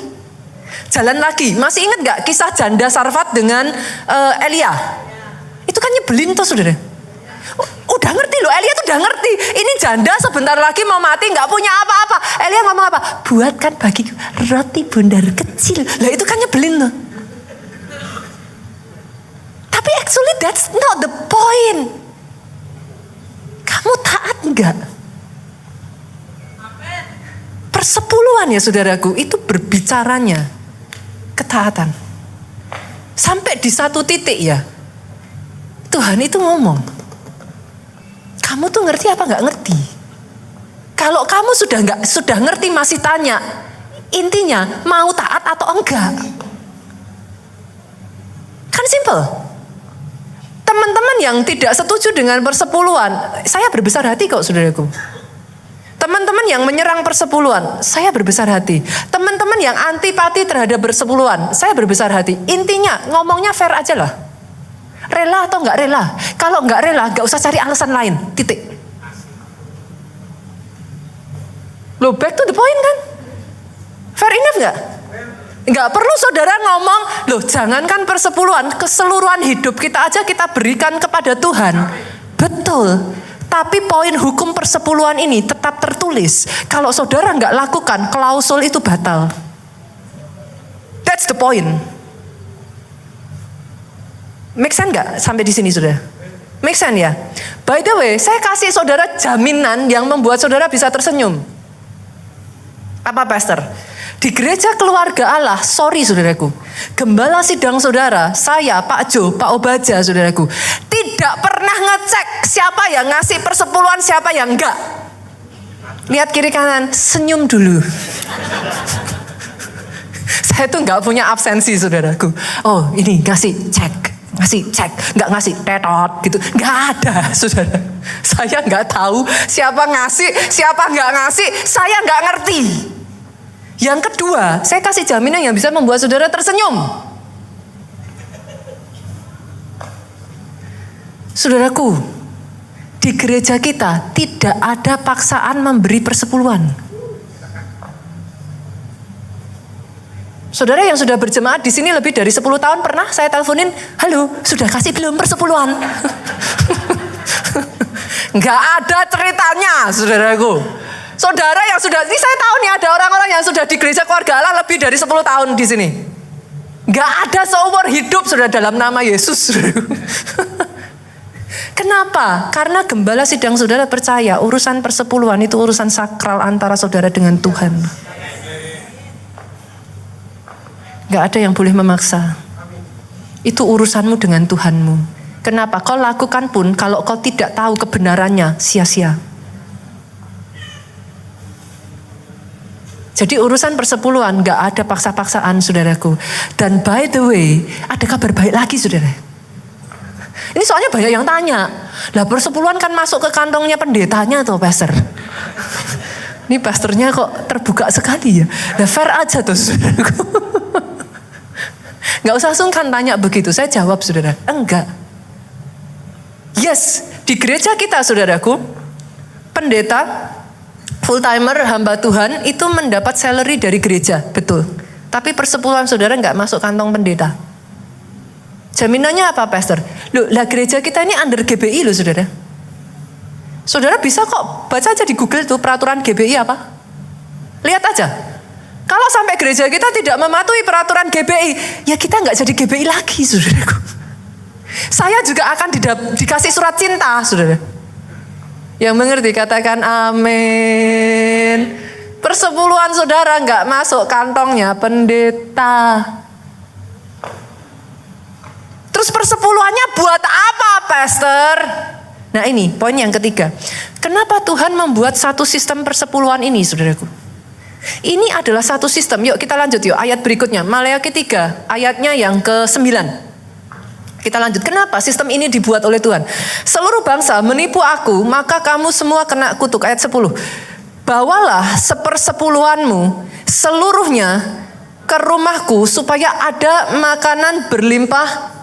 Jalan lagi, masih ingat nggak kisah janda Sarfat dengan Elia? Itu kan nyebelin tuh saudara. Udah ngerti loh, Elia tuh udah ngerti. Ini janda sebentar lagi mau mati, nggak punya apa-apa. Elia ngomong apa? Buatkan bagiku roti bundar kecil. Lah itu kan nyebelin loh. Tapi actually that's not the point. Kamu taat nggak? Persepuluhan ya saudaraku, itu berbicaranya ketaatan. Sampai di satu titik ya, Tuhan itu ngomong, kamu tuh ngerti apa gak ngerti? Kalau kamu sudah ngerti masih tanya, intinya mau taat atau enggak? Kan simple. Teman-teman yang tidak setuju dengan persepuluhan, saya berbesar hati kok saudaraku. Teman-teman yang menyerang persepuluhan, saya berbesar hati. Teman-teman yang antipati terhadap persepuluhan, saya berbesar hati. Intinya ngomongnya fair aja lah. Rela atau enggak rela? Kalau enggak rela, enggak usah cari alasan lain. Titik. Loh, back to the point kan? Fair enough enggak? Enggak perlu saudara ngomong, loh jangankan persepuluhan, keseluruhan hidup kita aja kita berikan kepada Tuhan. Betul. Tapi poin hukum persepuluhan ini tetap tertulis. Kalau saudara nggak lakukan, klausul itu batal. That's the point. Make sense nggak sampai di sini sudah? Make sense ya? By the way, saya kasih saudara jaminan yang membuat saudara bisa tersenyum. Apa pastor? Di gereja keluarga Allah, sorry saudaraku, gembala sidang saudara, saya, Pak Jo, Pak Obaja saudaraku, tidak pernah ngecek siapa yang ngasih persepuluhan, siapa yang enggak. Lihat kiri kanan, senyum dulu. Saya tuh enggak punya absensi saudaraku. Oh ini ngasih cek, enggak ngasih tetot gitu, enggak ada saudara. Saya enggak tahu siapa ngasih, siapa enggak ngasih, saya enggak ngerti. Yang kedua, saya kasih jaminan yang bisa membuat saudara tersenyum. Saudaraku, di gereja kita tidak ada paksaan memberi persepuluhan. Saudara yang sudah berjemaat di sini lebih dari 10 tahun pernah saya teleponin, halo, sudah kasih belum persepuluhan? Enggak ada ceritanya, saudaraku. Saudara yang sudah, ini saya tahu nih ada orang-orang yang sudah di gereja keluarga Allah lebih dari 10 tahun di sini. Gak ada seumur hidup sudah dalam nama Yesus. Kenapa? Karena gembala sidang saudara percaya urusan persepuluhan itu urusan sakral antara saudara dengan Tuhan. Gak ada yang boleh memaksa. Itu urusanmu dengan Tuhanmu. Kenapa? Kau lakukan pun kalau kau tidak tahu kebenarannya sia-sia. Jadi urusan persepuluhan gak ada paksa-paksaan saudaraku. Dan by the way, ada kabar baik lagi saudara. Ini soalnya banyak yang tanya, lah persepuluhan kan masuk ke kantongnya pendetanya tuh pastor. Ini pastornya kok terbuka sekali ya. Nah fair aja tuh saudaraku. Gak usah sungkan tanya begitu, saya jawab saudara, enggak. Yes, di gereja kita saudaraku, pendeta full timer hamba Tuhan itu mendapat salary dari gereja, betul. Tapi persepuluhan saudara nggak masuk kantong pendeta. Jaminannya apa, pastor? Loh, lah gereja kita ini under GBI loh, saudara. Saudara bisa kok baca aja di Google tuh peraturan GBI apa? Lihat aja. Kalau sampai gereja kita tidak mematuhi peraturan GBI, ya kita nggak jadi GBI lagi, saudaraku. Saya juga akan dikasih surat cinta, saudara. Yang mengerti katakan amin. Persepuluhan saudara nggak masuk kantongnya pendeta. Terus persepuluhannya buat apa, pastor? Nah ini poin yang ketiga. Kenapa Tuhan membuat satu sistem persepuluhan ini, saudaraku? Ini adalah satu sistem. Yuk kita lanjut yuk ayat berikutnya. Maleakhi 3 ayatnya yang ke-9. Kita lanjut. Kenapa sistem ini dibuat oleh Tuhan? Seluruh bangsa menipu aku, maka kamu semua kena kutuk. Ayat 10. Bawalah sepersepuluhanmu seluruhnya ke rumahku supaya ada makanan berlimpah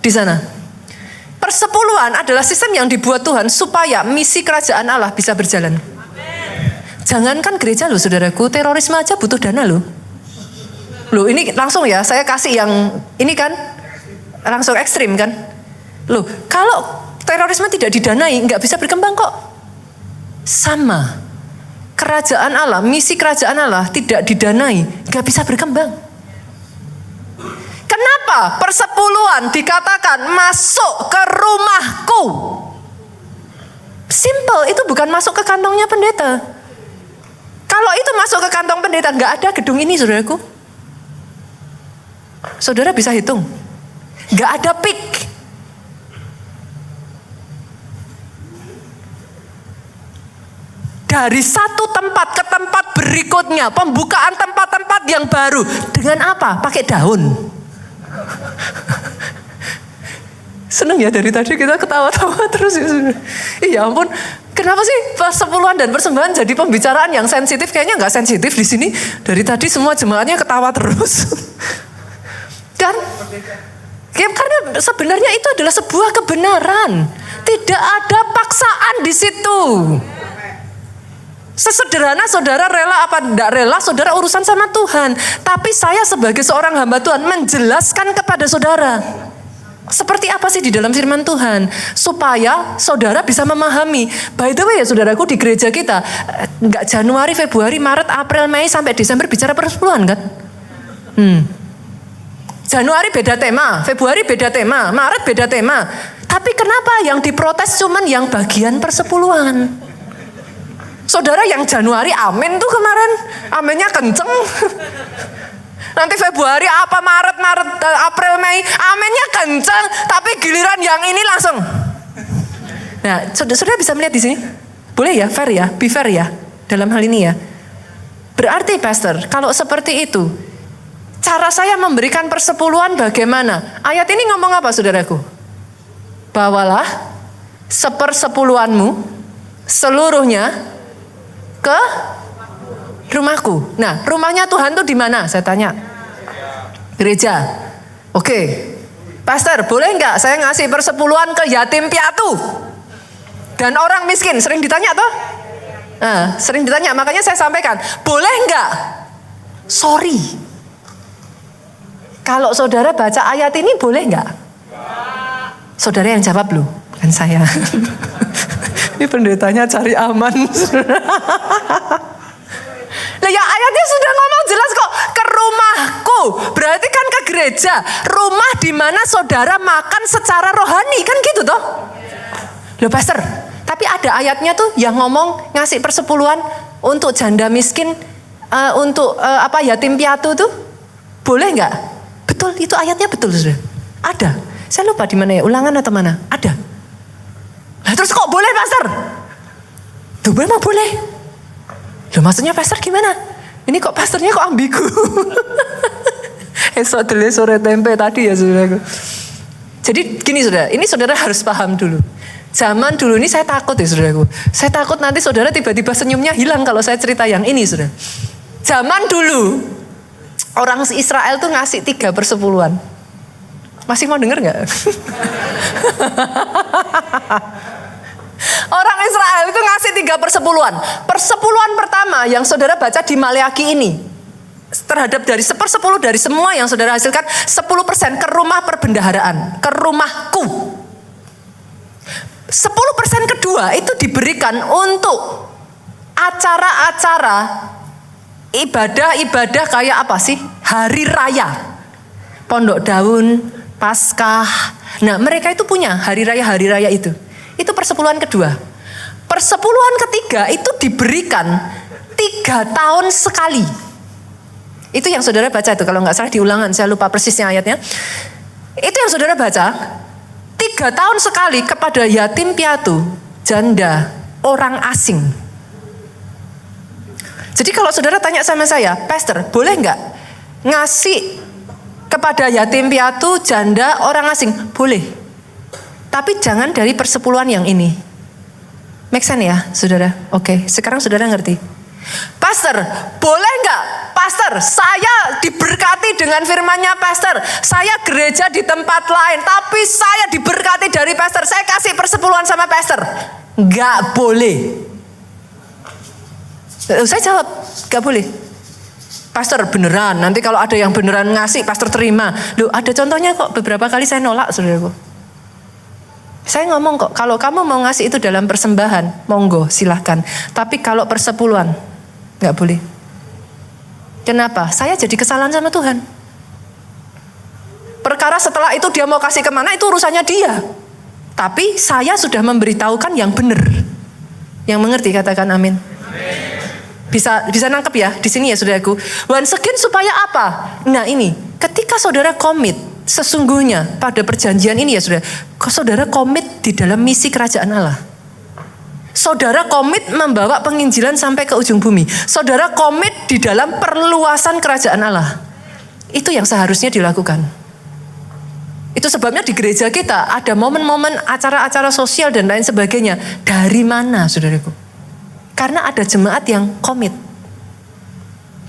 di sana. Persepuluhan adalah sistem yang dibuat Tuhan supaya misi kerajaan Allah bisa berjalan. Jangankan gereja loh saudaraku, terorisme aja butuh dana loh. Loh ini langsung ya, saya kasih yang ini kan langsung ekstrim kan. Loh, kalau terorisme tidak didanai, nggak bisa berkembang kok. Sama. Kerajaan Allah, misi kerajaan Allah tidak didanai, nggak bisa berkembang. Kenapa persepuluhan dikatakan masuk ke rumahku? Simple, itu bukan masuk ke kantongnya pendeta. Kalau itu masuk ke kantong pendeta, nggak ada gedung ini, saudaraku. Saudara bisa hitung. Nggak ada peak. dari satu tempat ke tempat berikutnya, pembukaan tempat-tempat yang baru. Dengan apa? Pakai daun. Seneng ya, dari tadi kita ketawa-tawa terus. Ya ampun, kenapa sih persepuluhan dan persembahan jadi pembicaraan yang sensitif? Kayaknya nggak sensitif di sini. Dari tadi semua jemaatnya ketawa terus. Kan? Ya, karena sebenarnya itu adalah sebuah kebenaran. Tidak ada paksaan di situ. Sesederhana saudara rela apa tidak rela, saudara urusan sama Tuhan. Tapi saya sebagai seorang hamba Tuhan menjelaskan kepada saudara seperti apa sih di dalam firman Tuhan, supaya saudara bisa memahami. By the way ya saudaraku, di gereja kita nggak Januari, Februari, Maret, April, Mei sampai Desember bicara persepuluhan kan? Januari beda tema, Februari beda tema, Maret beda tema. Tapi kenapa yang diprotes cuman yang bagian persepuluhan? Saudara yang Januari amin tuh kemarin, aminnya kenceng. Nanti Februari apa, Maret, April, Mei, aminnya kenceng. Tapi giliran yang ini langsung. Nah, saudara bisa melihat di sini? Boleh ya, fair ya, be fair ya dalam hal ini ya. Berarti pastor, kalau seperti itu, cara saya memberikan persepuluhan bagaimana? Ayat ini ngomong apa saudaraku? Bawalah sepersepuluhanmu seluruhnya ke rumahku. Nah, rumahnya Tuhan tuh di mana? Saya tanya. Gereja. Oke. Pastor, boleh nggak saya ngasih persepuluhan ke yatim piatu dan orang miskin? Sering ditanya toh? Sering ditanya. Makanya saya sampaikan, boleh nggak? Sorry. Kalau saudara baca ayat ini boleh nggak? Saudara yang jawab loh, bukan saya. Ini pendetanya cari aman. Nah ya ayatnya sudah ngomong jelas kok, ke rumahku. Berarti kan ke gereja, rumah di mana saudara makan secara rohani kan gitu toh? Loh pastor, tapi ada ayatnya tuh yang ngomong ngasih persepuluhan untuk janda miskin, untuk yatim piatu tuh boleh nggak? Betul, itu ayatnya betul sudah. Ada. Saya lupa di mana ya, Ulangan atau mana? Ada. Nah, terus kok boleh pastor? Tuh boleh mah boleh. Loh maksudnya pastor gimana? Ini kok pastornya kok ambigu? Esok dulu sore tempe tadi ya saudaraku. Jadi gini saudara, ini saudara harus paham dulu. Zaman dulu ini saya takut ya saudaraku. Saya takut nanti saudara tiba-tiba senyumnya hilang kalau saya cerita yang ini saudara. Zaman dulu orang Israel tuh ngasih 3/10. Masih mau denger gak? Orang Israel itu ngasih 3/10. Persepuluhan pertama yang saudara baca di Maleaki ini, terhadap dari 1/10 dari semua yang saudara hasilkan, 10% ke rumah perbendaharaan, ke rumahku. 10% kedua itu diberikan untuk acara-acara ibadah-ibadah kayak apa sih? Hari raya, Pondok Daun, Paskah. Nah mereka itu punya hari raya itu. Itu persepuluhan kedua. Persepuluhan ketiga itu diberikan 3 tahun sekali. Itu yang saudara baca itu, kalau nggak salah di Ulangan, saya lupa persisnya ayatnya. Itu yang saudara baca, 3 tahun sekali kepada yatim piatu, janda, orang asing. Jadi kalau saudara tanya sama saya, pastor boleh nggak ngasih kepada yatim piatu, janda, orang asing? Boleh. Tapi jangan dari persepuluhan yang ini. Make sense ya saudara? Oke, sekarang saudara ngerti. Pastor, boleh nggak? Pastor, saya diberkati dengan firman-Nya pastor. Saya gereja di tempat lain, tapi saya diberkati dari pastor. Saya kasih persepuluhan sama pastor. Nggak boleh. Saya jawab, nggak boleh. Pastor beneran, nanti kalau ada yang beneran ngasih, pastor terima. Loh ada contohnya kok, beberapa kali saya nolak saudaraku. Saya ngomong kok, kalau kamu mau ngasih itu dalam persembahan, monggo silahkan. Tapi kalau persepuluhan, nggak boleh. Kenapa? Saya jadi kesalahan sama Tuhan. Perkara setelah itu dia mau kasih kemana, itu urusannya dia. Tapi saya sudah memberitahukan yang benar. Yang mengerti katakan amin. Bisa nangkep ya di sini ya saudaraku. Once again supaya apa? Nah ini, ketika saudara komit sesungguhnya pada perjanjian ini ya saudara komit di dalam misi kerajaan Allah. Saudara komit membawa penginjilan sampai ke ujung bumi. Saudara komit di dalam perluasan kerajaan Allah. Itu yang seharusnya dilakukan. Itu sebabnya di gereja kita ada momen-momen acara-acara sosial dan lain sebagainya. Dari mana, saudaraku? Karena ada jemaat yang komit.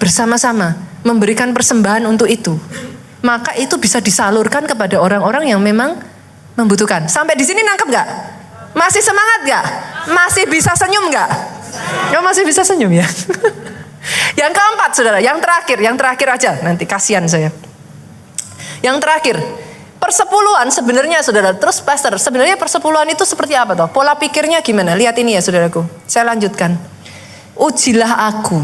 Bersama-sama memberikan persembahan untuk itu. Maka itu bisa disalurkan kepada orang-orang yang memang membutuhkan. Sampai di sini nangkep gak? Masih semangat gak? Masih bisa senyum gak? Ya masih bisa senyum ya. Yang keempat saudara, yang terakhir aja. Nanti kasihan saya. Yang terakhir, persepuluhan sebenarnya saudara. Terus pastor, sebenarnya persepuluhan itu seperti apa toh? Pola pikirnya gimana? Lihat ini ya saudaraku. Saya lanjutkan. Ujilah aku,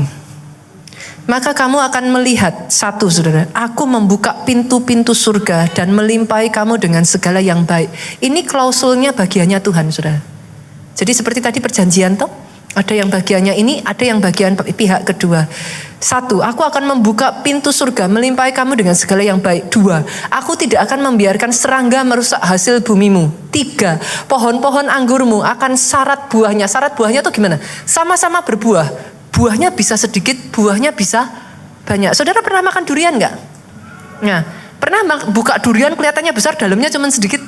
maka kamu akan melihat, satu saudara, aku membuka pintu-pintu surga dan melimpahi kamu dengan segala yang baik. Ini klausulnya bagiannya Tuhan saudara. Jadi seperti tadi perjanjian toh, ada yang bagiannya ini, ada yang bagian pihak kedua. Satu, aku akan membuka pintu surga, melimpahi kamu dengan segala yang baik. Dua, aku tidak akan membiarkan serangga merusak hasil bumimu. Tiga, pohon-pohon anggurmu akan syarat buahnya. Syarat buahnya tuh gimana? Sama-sama berbuah. Buahnya bisa sedikit, buahnya bisa banyak. Saudara pernah makan durian nggak? Nah, pernah buka durian kelihatannya besar, dalamnya cuma sedikit.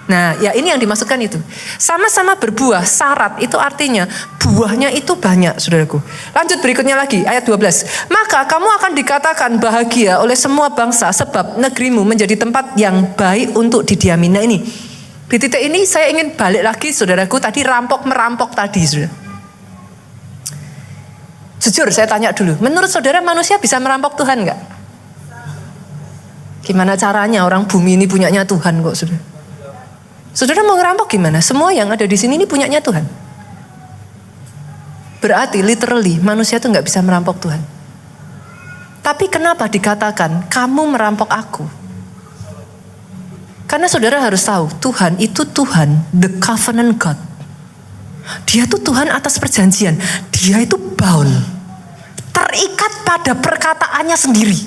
Nah, ya ini yang dimaksudkan itu. Sama-sama berbuah, syarat itu artinya buahnya itu banyak, saudaraku. Lanjut berikutnya lagi, ayat 12. Maka kamu akan dikatakan bahagia oleh semua bangsa, sebab negerimu menjadi tempat yang baik untuk didiami. Nah ini, di titik ini saya ingin balik lagi, saudaraku. Tadi rampok-merampok tadi, saudara. Jujur saya tanya dulu, menurut saudara manusia bisa merampok Tuhan nggak? Gimana caranya, orang bumi ini punyanya Tuhan kok, saudara. Saudara mau ngerampok gimana? Semua yang ada di sini ini punyanya Tuhan. Berarti literally manusia itu nggak bisa merampok Tuhan. Tapi kenapa dikatakan kamu merampok aku? Karena saudara harus tahu Tuhan itu Tuhan, the covenant God. Dia itu Tuhan atas perjanjian. Dia itu bound, terikat pada perkataannya sendiri.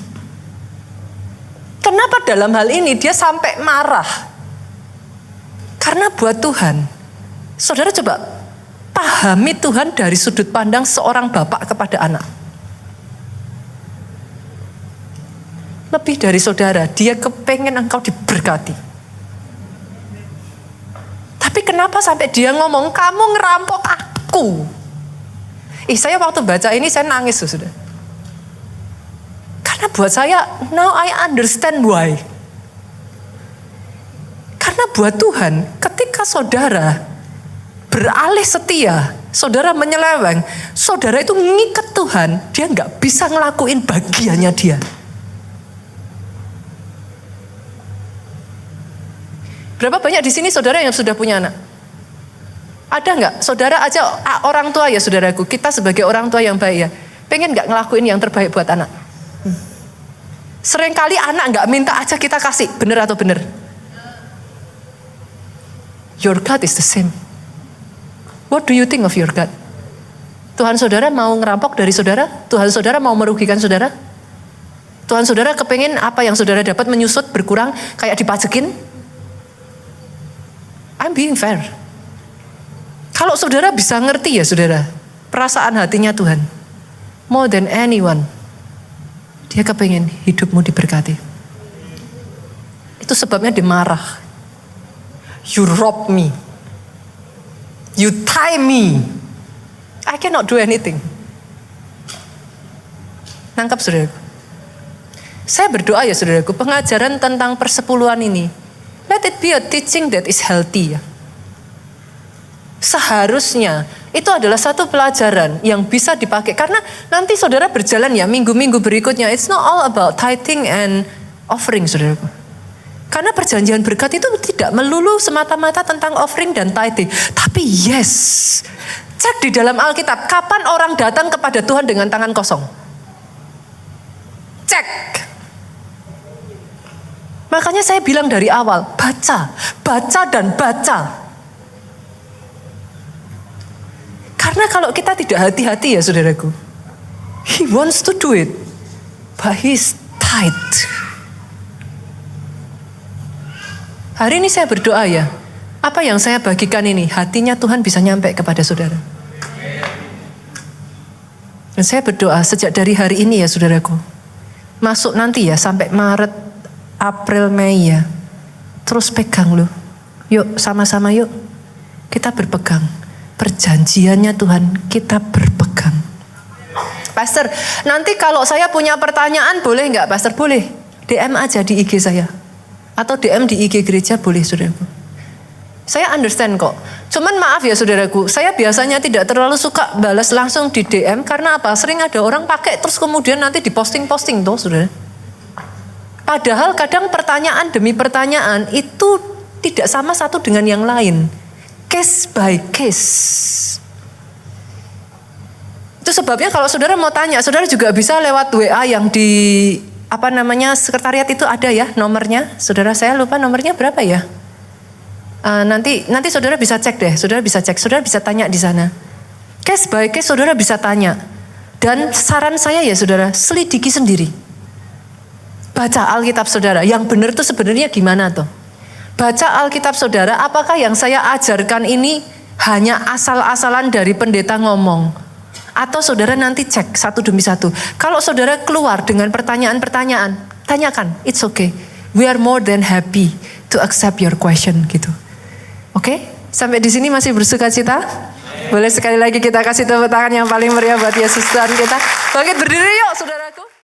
Kenapa dalam hal ini dia sampai marah? Karena buat Tuhan, saudara coba pahami Tuhan dari sudut pandang seorang bapak kepada anak. Lebih dari saudara, dia kepengen engkau diberkati. Tapi kenapa sampai dia ngomong, kamu ngerampok aku? Saya waktu baca ini saya nangis sudah. Karena buat saya, now I understand why. Karena buat Tuhan, ketika saudara beralih setia, saudara menyeleweng, saudara itu ngikat Tuhan, dia nggak bisa ngelakuin bagiannya dia. Berapa banyak di sini saudara yang sudah punya anak? Ada nggak? Saudara aja orang tua ya saudaraku, kita sebagai orang tua yang baik ya, pengen nggak ngelakuin yang terbaik buat anak? Seringkali anak nggak minta aja kita kasih, bener atau bener? Your God is the same. What do you think of your God? Tuhan saudara mau ngerampok dari saudara? Tuhan saudara mau merugikan saudara? Tuhan saudara kepengen apa yang saudara dapat menyusut, berkurang, kayak dipajekin? I'm being fair. Kalau saudara bisa ngerti ya saudara, perasaan hatinya Tuhan, more than anyone, dia kepengen hidupmu diberkati. Itu sebabnya dia marah. You rob me. You tie me. I cannot do anything. Nangkap saudaraku. Saya berdoa ya saudaraku, pengajaran tentang persepuluhan ini, let it be a teaching that is healthy ya. Seharusnya itu adalah satu pelajaran yang bisa dipakai. Karena nanti saudara berjalan ya minggu-minggu berikutnya. It's not all about tithing and offering saudaraku. Karena perjanjian berkat itu tidak melulu semata-mata tentang offering dan tithing. Tapi yes, cek di dalam Alkitab, kapan orang datang kepada Tuhan dengan tangan kosong? Cek. Makanya saya bilang dari awal, baca dan baca. Karena kalau kita tidak hati-hati ya saudaraku, He wants to do it, but He's tight. Hari ini saya berdoa ya, apa yang saya bagikan ini, hatinya Tuhan bisa nyampe kepada saudara. Dan saya berdoa sejak dari hari ini ya saudaraku. Masuk nanti ya sampai Maret, April, Mei ya. Terus pegang loh. Yuk sama-sama yuk. Kita berpegang. Perjanjiannya Tuhan kita berpegang. Pastor, nanti kalau saya punya pertanyaan boleh nggak Pastor? Boleh. DM aja di IG saya. Atau DM di IG gereja boleh saudaraku. Saya understand kok. Cuman maaf ya saudaraku, saya biasanya tidak terlalu suka balas langsung di DM. Karena apa? Sering ada orang pakai terus kemudian nanti diposting-posting tuh saudara. Padahal kadang pertanyaan demi pertanyaan itu tidak sama satu dengan yang lain. Case by case. Itu sebabnya kalau saudara mau tanya, saudara juga bisa lewat WA yang di sekretariat itu ada ya nomornya. Saudara saya lupa nomornya berapa ya? Nanti saudara bisa cek deh, saudara bisa tanya di sana. Case by case saudara bisa tanya. Dan saran saya ya saudara, selidiki sendiri. Baca Alkitab saudara, yang benar tuh sebenarnya gimana tuh? Baca Alkitab saudara, apakah yang saya ajarkan ini hanya asal-asalan dari pendeta ngomong? Atau saudara nanti cek satu demi satu. Kalau saudara keluar dengan pertanyaan-pertanyaan, tanyakan, it's okay. We are more than happy to accept your question gitu. Oke, sampai di sini masih bersuka cita? Boleh sekali lagi kita kasih tepuk tangan yang paling meriah buat Yesus Tuhan kita. Bangkit berdiri yuk saudaraku.